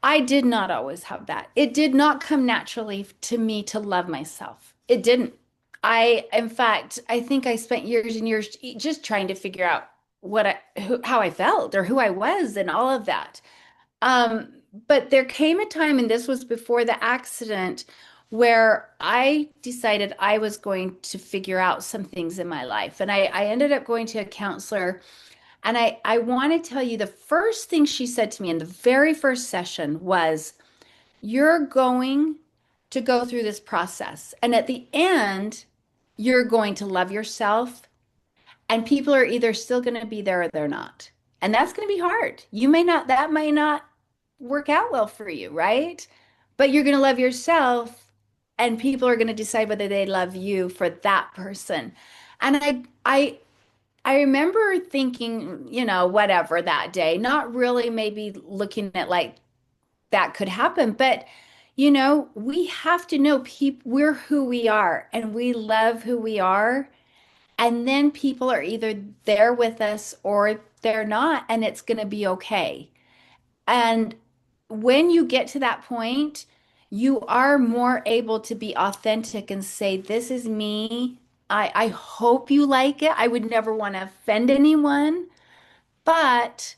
I did not always have that. It did not come naturally to me to love myself. It didn't. In fact, I think I spent years and years just trying to figure out how I felt or who I was and all of that. But there came a time, and this was before the accident, where I decided I was going to figure out some things in my life. And I ended up going to a counselor. And I want to tell you the first thing she said to me in the very first session was, you're going to go through this process. And at the end, you're going to love yourself. And people are either still going to be there or they're not. And that's going to be hard. That might not work out well for you, right? But you're going to love yourself, and people are going to decide whether they love you for that person. And I remember thinking, whatever that day, not really maybe looking at like that could happen, but we have to know we're who we are and we love who we are. And then people are either there with us or they're not, and it's going to be okay. And when you get to that point, you are more able to be authentic and say, this is me. I hope you like it. I would never want to offend anyone, but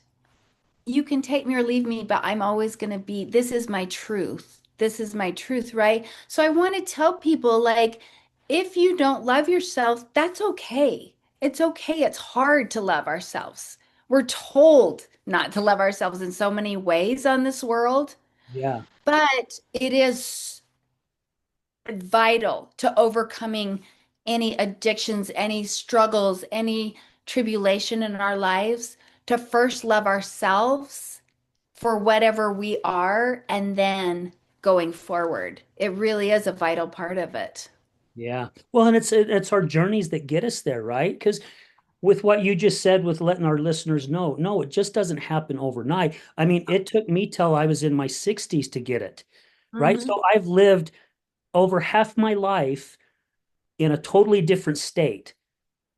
you can take me or leave me, but I'm always going to be, this is my truth. This is my truth, right? So I want to tell people, like, if you don't love yourself, that's okay. It's okay. It's hard to love ourselves. We're told not to love ourselves in so many ways on this world, Yeah. but it is vital to overcoming any addictions, any struggles, any tribulation in our lives to first love ourselves for whatever we are and then going forward. It really is a vital part of it. Yeah. Well, and it's our journeys that get us there, right? Because with what you just said, with letting our listeners know, no, it just doesn't happen overnight. I mean, it took me till I was in my 60s to get it, right? Hmm. So I've lived over half my life in a totally different state.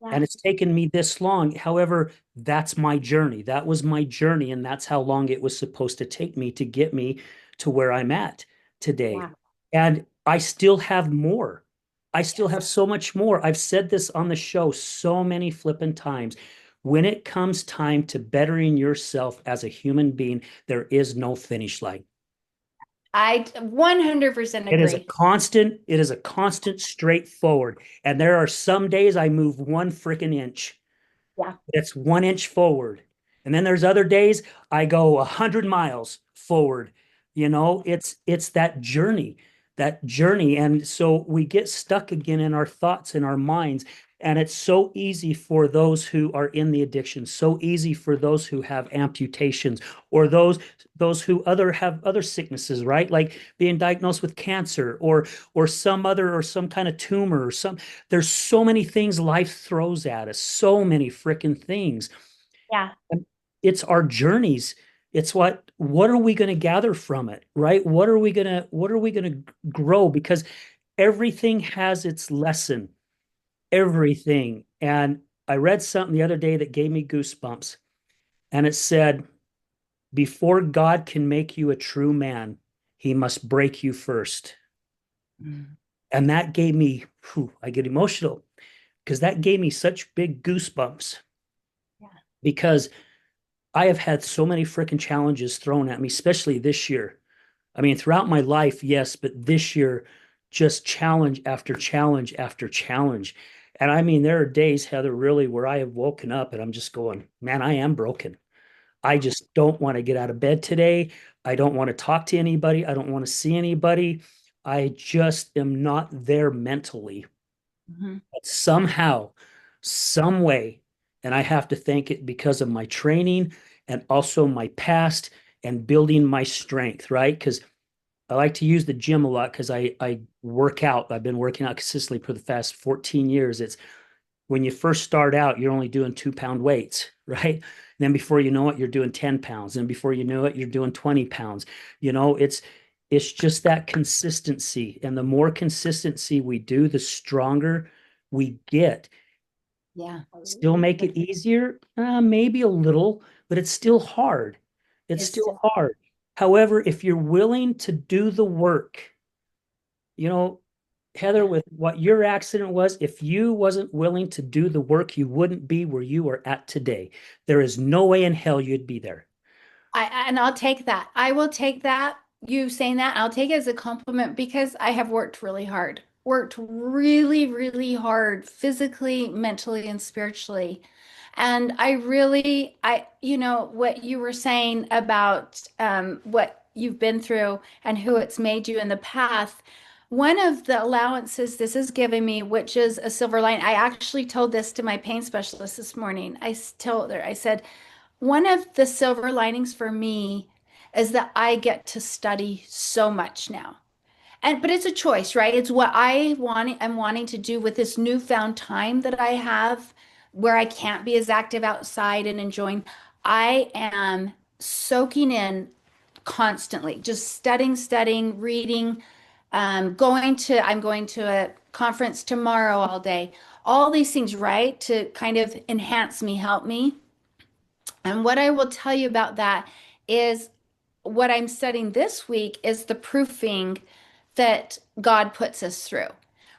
Yeah, And it's taken me this long. However, that's my journey. That was my journey. And that's how long it was supposed to take me to get me to where I'm at today. yeah, And I still have more. I still yes. have so much more. I've said this on the show so many flippin' times. When it comes time to bettering yourself as a human being, there is no finish line. I 100% agree. It is a constant straightforward. And there are some days I move one freaking inch. Yeah. It's 1 inch forward. And then there's other days I go 100 miles forward. It's that journey. And so we get stuck again in our thoughts, in our minds. And it's so easy for those who are in the addiction, so easy for those who have amputations or those who have other sicknesses, right? Like being diagnosed with cancer or some kind of tumor or some there's so many things life throws at us, so many freaking things. Yeah. And it's our journeys. It's what are we going to gather from it, right? What are we going to grow? Because everything has its lesson, everything. And I read something the other day that gave me goosebumps. And it said, before God can make you a true man, he must break you first. Mm. And that gave me, I get emotional because that gave me such big goosebumps Yeah. because I have had so many freaking challenges thrown at me, especially this year. I mean, throughout my life, yes, but this year, just challenge after challenge after challenge. And I mean, there are days, Heather, really, where I have woken up and I'm just going, man, I am broken. I just don't want to get out of bed today. I don't want to talk to anybody. I don't want to see anybody. I just am not there mentally. Mhm. But somehow, some way, and I have to thank it because of my training and also my past and building my strength, right? Because I like to use the gym a lot because I work out. I've been working out consistently for the past 14 years. It's when you first start out, you're only doing 2 pound weights, right? And then before you know it, you're doing 10 pounds. And before you know it, you're doing 20 pounds. It's It's just that consistency. And the more consistency we do, the stronger we get. Yeah. Still make it easier? Maybe a little, but it's still hard. It's It's still still, hard. However, if you're willing to do the work, you know, Heather, yeah. with what your accident was, if you wasn't willing to do the work, you wouldn't be where you are at today. There is no way in hell you'd be there. And I'll take that. I will take that. You saying that, I'll take it as a compliment because I have worked really hard. Worked really, really hard physically, mentally, and spiritually. And what you were saying about what you've been through and who it's made you in the path. One of the allowances this has given me, which is a silver line, I actually told this to my pain specialist this morning. Told her, I said, one of the silver linings for me is that I get to study so much now. And but it's a choice, right? It's what I'm wanting to do with this newfound time that I have where I can't be as active outside and enjoying. I am soaking in constantly, just studying, reading, I'm going to a conference tomorrow all day. All these things, right? To kind of enhance me, help me. And what I will tell you about that is what I'm studying this week is the proofing that God puts us through,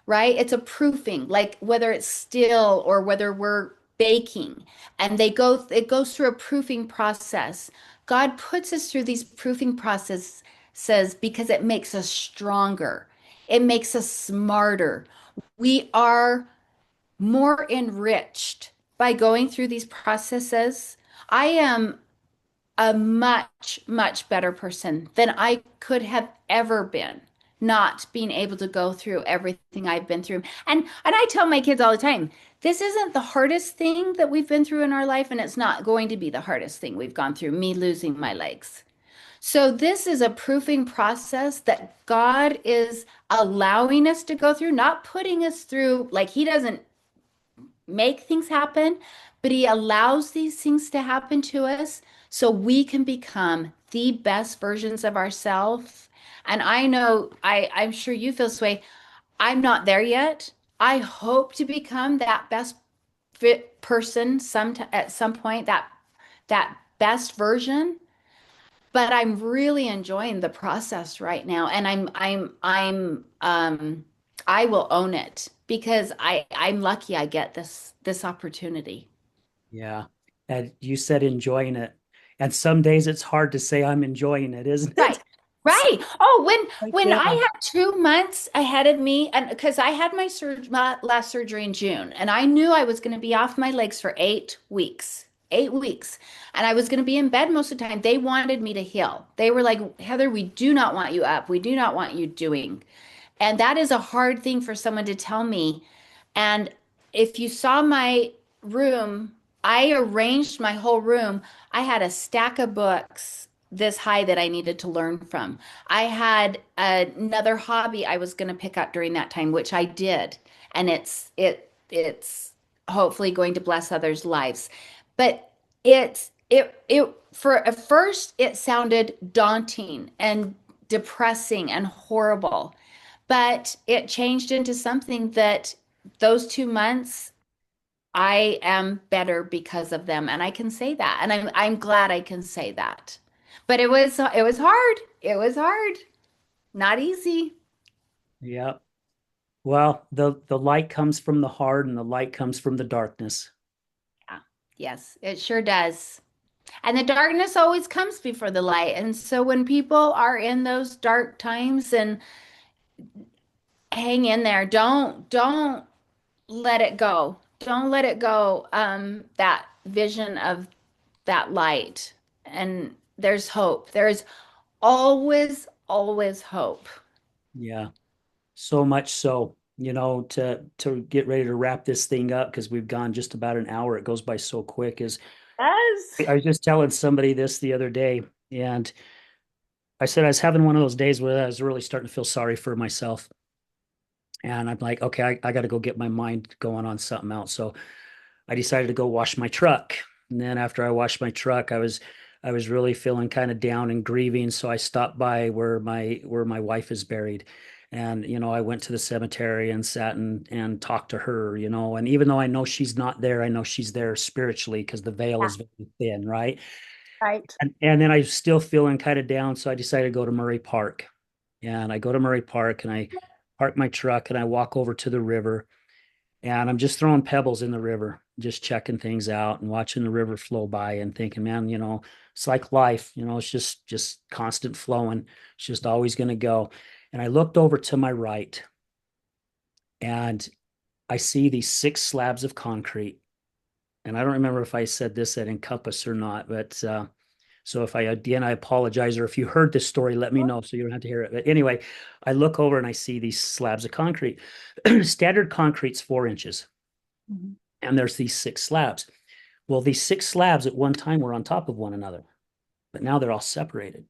right? It's a proofing, like whether it's still or whether we're baking, and it goes through a proofing process. God puts us through these proofing processes because it makes us stronger. It makes us smarter. We are more enriched by going through these processes. I am a much, much better person than I could have ever been, not being able to go through everything I've been through. And I tell my kids all the time, this isn't the hardest thing that we've been through in our life, and it's not going to be the hardest thing we've gone through, me losing my legs. So this is a proofing process that God is allowing us to go through, not putting us through like He doesn't make things happen, but He allows these things to happen to us so we can become the best versions of ourselves. And I know, I'm sure you feel this way. I'm not there yet. I hope to become that best fit person at some point, that best version. But I'm really enjoying the process right now, and I will own it because I'm lucky I get this opportunity. Yeah. And you said enjoying it. And some days it's hard to say I'm enjoying it, isn't Right. it? Right. Oh, Like, when I yeah. had 2 months ahead of me, and because I had my last surgery in June, and I knew I was going to be off my legs for 8 weeks. 8 weeks. And I was going to be in bed most of the time. They wanted me to heal. They were like, Heather, we do not want you up. We do not want you doing. And that is a hard thing for someone to tell me. And if you saw my room, I arranged my whole room. I had a stack of books this high that I needed to learn from. I had another hobby I was going to pick up during that time, which I did. And it's hopefully going to bless others' lives. But it for at first it sounded daunting and depressing and horrible. But it changed into something that those 2 months, I am better because of them. And I can say that. And I'm glad I can say that. But it was hard. It was hard. Not easy. Yeah. Well, the light comes from the hard and the light comes from the darkness. Yeah. Yes, it sure does. And the darkness always comes before the light. And so when people are in those dark times and hang in there, don't let it go. Don't let it go. That vision of that light. And there's hope. There's always, always hope. Yeah. So much so, to get ready to wrap this thing up because we've gone just about an hour. It goes by so quick. Is Yes. I was just telling somebody this the other day, and I said I was having one of those days where I was really starting to feel sorry for myself. And I'm like, okay, I got to go get my mind going on something else. So I decided to go wash my truck. And then after I washed my truck, I was I was really feeling kind of down and grieving. So I stopped by where my wife is buried. And, I went to the cemetery and sat and talked to her, and even though I know she's not there, I know she's there spiritually because the veil Yeah, is very thin, right? right. And then I was still feeling kind of down. So I decided to go to Murray Park. And I go to Murray Park and I park my truck and I walk over to the river and I'm just throwing pebbles in the river, just checking things out and watching the river flow by and thinking, man, it's like life, it's just constant flowing. It's just always going to go. And I looked over to my right and I see these 6 slabs of concrete. And I don't remember if I said this at Encompass or not, but so if I again, I apologize. Or if you heard this story, let me know so you don't have to hear it. But anyway, I look over and I see these slabs of concrete. Standard concrete's 4 inches, Mhm. and there's these 6 slabs. Well, these 6 slabs at one time were on top of one another, but now they're all separated.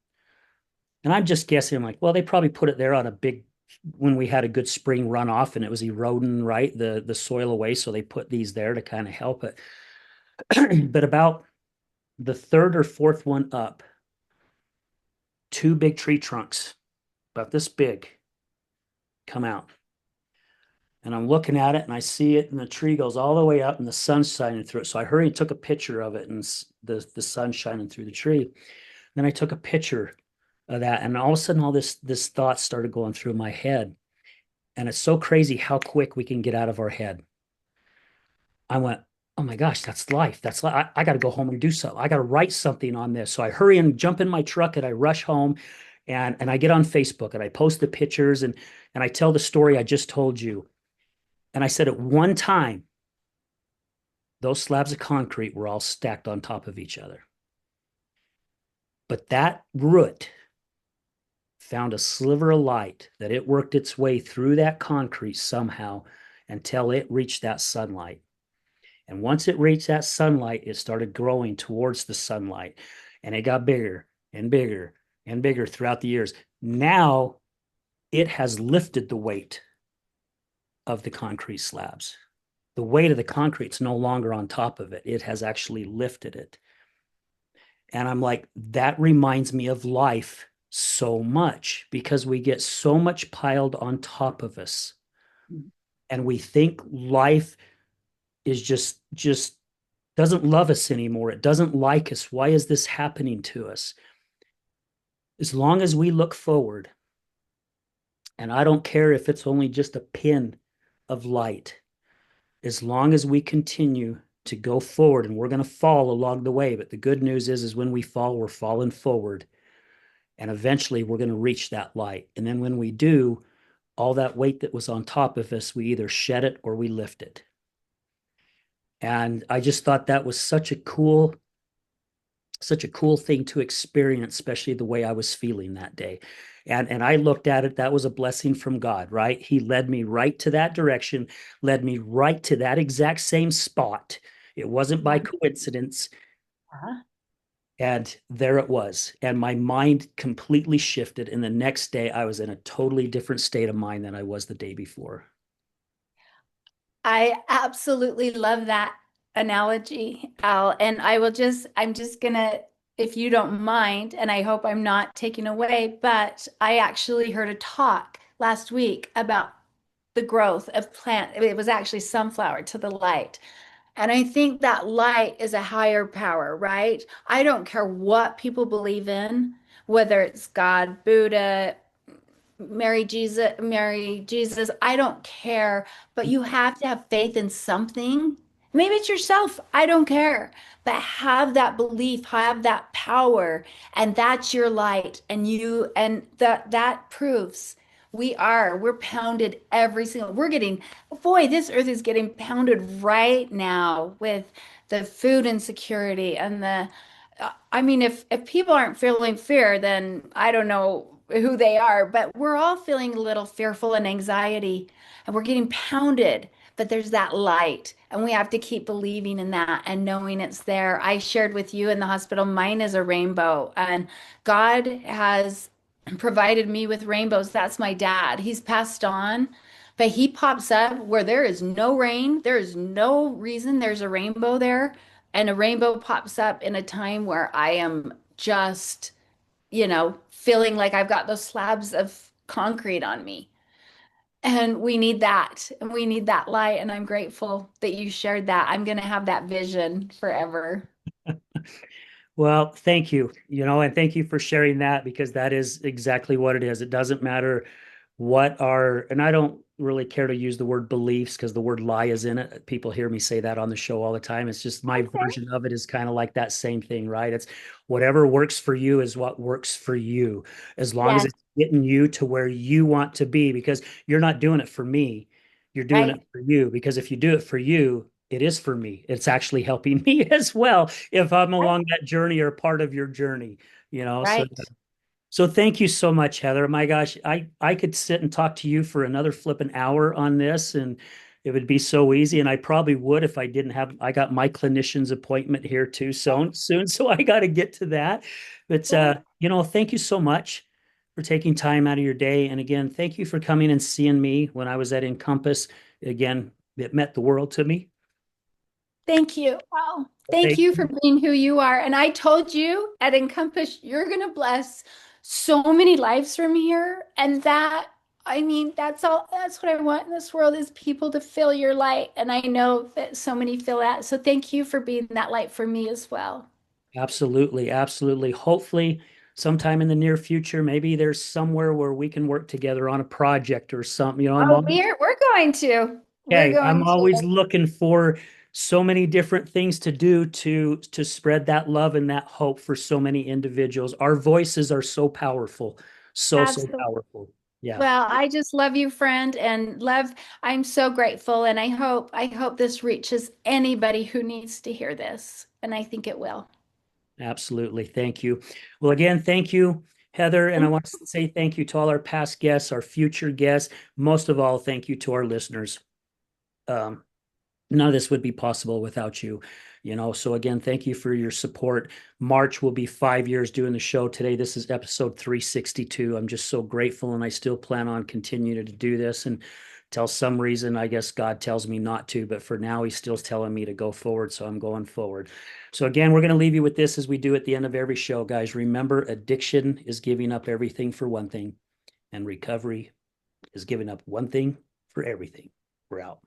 And I'm just guessing, I'm like, well, they probably put it there on a big when we had a good spring runoff and it was eroding, right, the soil away. So they put these there to kind of help it. But about the third or fourth one up, 2 big tree trunks, about this big, come out. And I'm looking at it and I see it, and the tree goes all the way up and the sun's shining through it. So I hurried and took a picture of it and the sun shining through the tree. Then I took a picture of that, and all of a sudden, all this thought started going through my head. And it's so crazy how quick we can get out of our head. I went, oh my gosh, that's life. That's life. I got to go home and do something. I got to write something on this. So I hurry and jump in my truck and I rush home and I get on Facebook and I post the pictures and I tell the story I just told you. And I said at one time, those slabs of concrete were all stacked on top of each other. But that root found a sliver of light that it worked its way through that concrete somehow until it reached that sunlight. And once it reached that sunlight, it started growing towards the sunlight and it got bigger and bigger and bigger throughout the years. Now it has lifted the weight of the concrete slabs. The weight of the concrete's no longer on top of it. It has actually lifted it. And I'm like, that reminds me of life so much because we get so much piled on top of us. And we think life is just doesn't love us anymore. It doesn't like us. Why is this happening to us? As long as we look forward, and I don't care if it's only just a pin of light, as long as we continue to go forward, and we're going to fall along the way. But the good news is when we fall, we're falling forward. And eventually we're going to reach that light. And then when we do, all that weight that was on top of us, we either shed it or we lift it. And I just thought that was such a cool thing to experience, especially the way I was feeling that day. And I looked at it, that was a blessing from God, right? He led me right to that direction, led me right to that exact same spot. It wasn't by coincidence. Uh-huh. And there it was. And my mind completely shifted. And the next day, I was in a totally different state of mind than I was the day before. I absolutely love that analogy, Al. And I'm just gonna, if you don't mind, and I hope I'm not taking away, but I actually heard a talk last week about the growth of plant. It was actually sunflower to the light. And I think that light is a higher power, right? I don't care what people believe in, whether it's God, Buddha, Mary Jesus, I don't care, but you have to have faith in something. Maybe it's yourself, I don't care. But have that belief, have that power, and that's your light. And that proves we're pounded every single, boy, this earth is getting pounded right now with the food insecurity and I mean, if people aren't feeling fear, then I don't know who they are, but we're all feeling a little fearful and anxiety, and we're getting pounded. But there's that light, and we have to keep believing in that and knowing it's there. I shared with you in the hospital, mine is a rainbow, and God has provided me with rainbows. That's my dad. He's passed on, but he pops up where there is no rain, there is no reason there's a rainbow there. and a rainbow pops up in a time where I am just, feeling like I've got those slabs of concrete on me. And we need that. And we need that light. And I'm grateful that you shared that. I'm going to have that vision forever. Well, thank you, and thank you for sharing that because that is exactly what it is. It doesn't matter and I don't really care to use the word beliefs because the word lie is in it. People hear me say that on the show all the time. It's just my Okay. version of it is kind of like that same thing, right? It's whatever works for you is what works for you, as long as Yes. it's getting you to where you want to be, because you're not doing it for me. You're doing it Right. for you, because if you do it for you, it is for me. It's actually helping me as well if I'm Right. along that journey or part of your journey. So Right. thank you so much, Heather. My gosh, I could sit and talk to you for another flipping hour on this, and it would be so easy. And I probably would if I got my clinician's appointment here too soon. So I got to get to that. But thank you so much for taking time out of your day. And again, thank you for coming and seeing me when I was at Encompass. Again, it meant the world to me. Thank you. Wow. Thank Thank you for you. being who you are. And I told you at Encompass, you're going to bless so many lives from here. And I mean, that's all, that's what I want in this world is people to feel your light. And I know that so many feel that. So thank you for being that light for me as well. Absolutely, absolutely. Hopefully, sometime in the near future, maybe there's somewhere where we can work together on a project or something. Oh, we're going to. We're I'm going always to. looking for so many different things to do to spread that love and that hope for so many individuals. Our voices are so powerful, so Absolutely. powerful. Yeah, Well, I just love you, friend, and I'm so grateful, and I hope this reaches anybody who needs to hear this, and I think it will. absolutely. Thank you. Well, again, thank you, Heather, and I Thank want to say thank you to all our past guests, our future guests. Most of all, thank you to our listeners. Um, None of this would be possible without you. So again, thank you for your support. March will be 5 years doing the show today. This is episode 362. I'm just so grateful, and I still plan on continuing to do this. And till some reason, I guess God tells me not to, but for now, He's still telling me to go forward. So I'm going forward. So again, we're going to leave you with this as we do at the end of every show, guys. Remember, addiction is giving up everything for one thing, and recovery is giving up one thing for everything. We're out.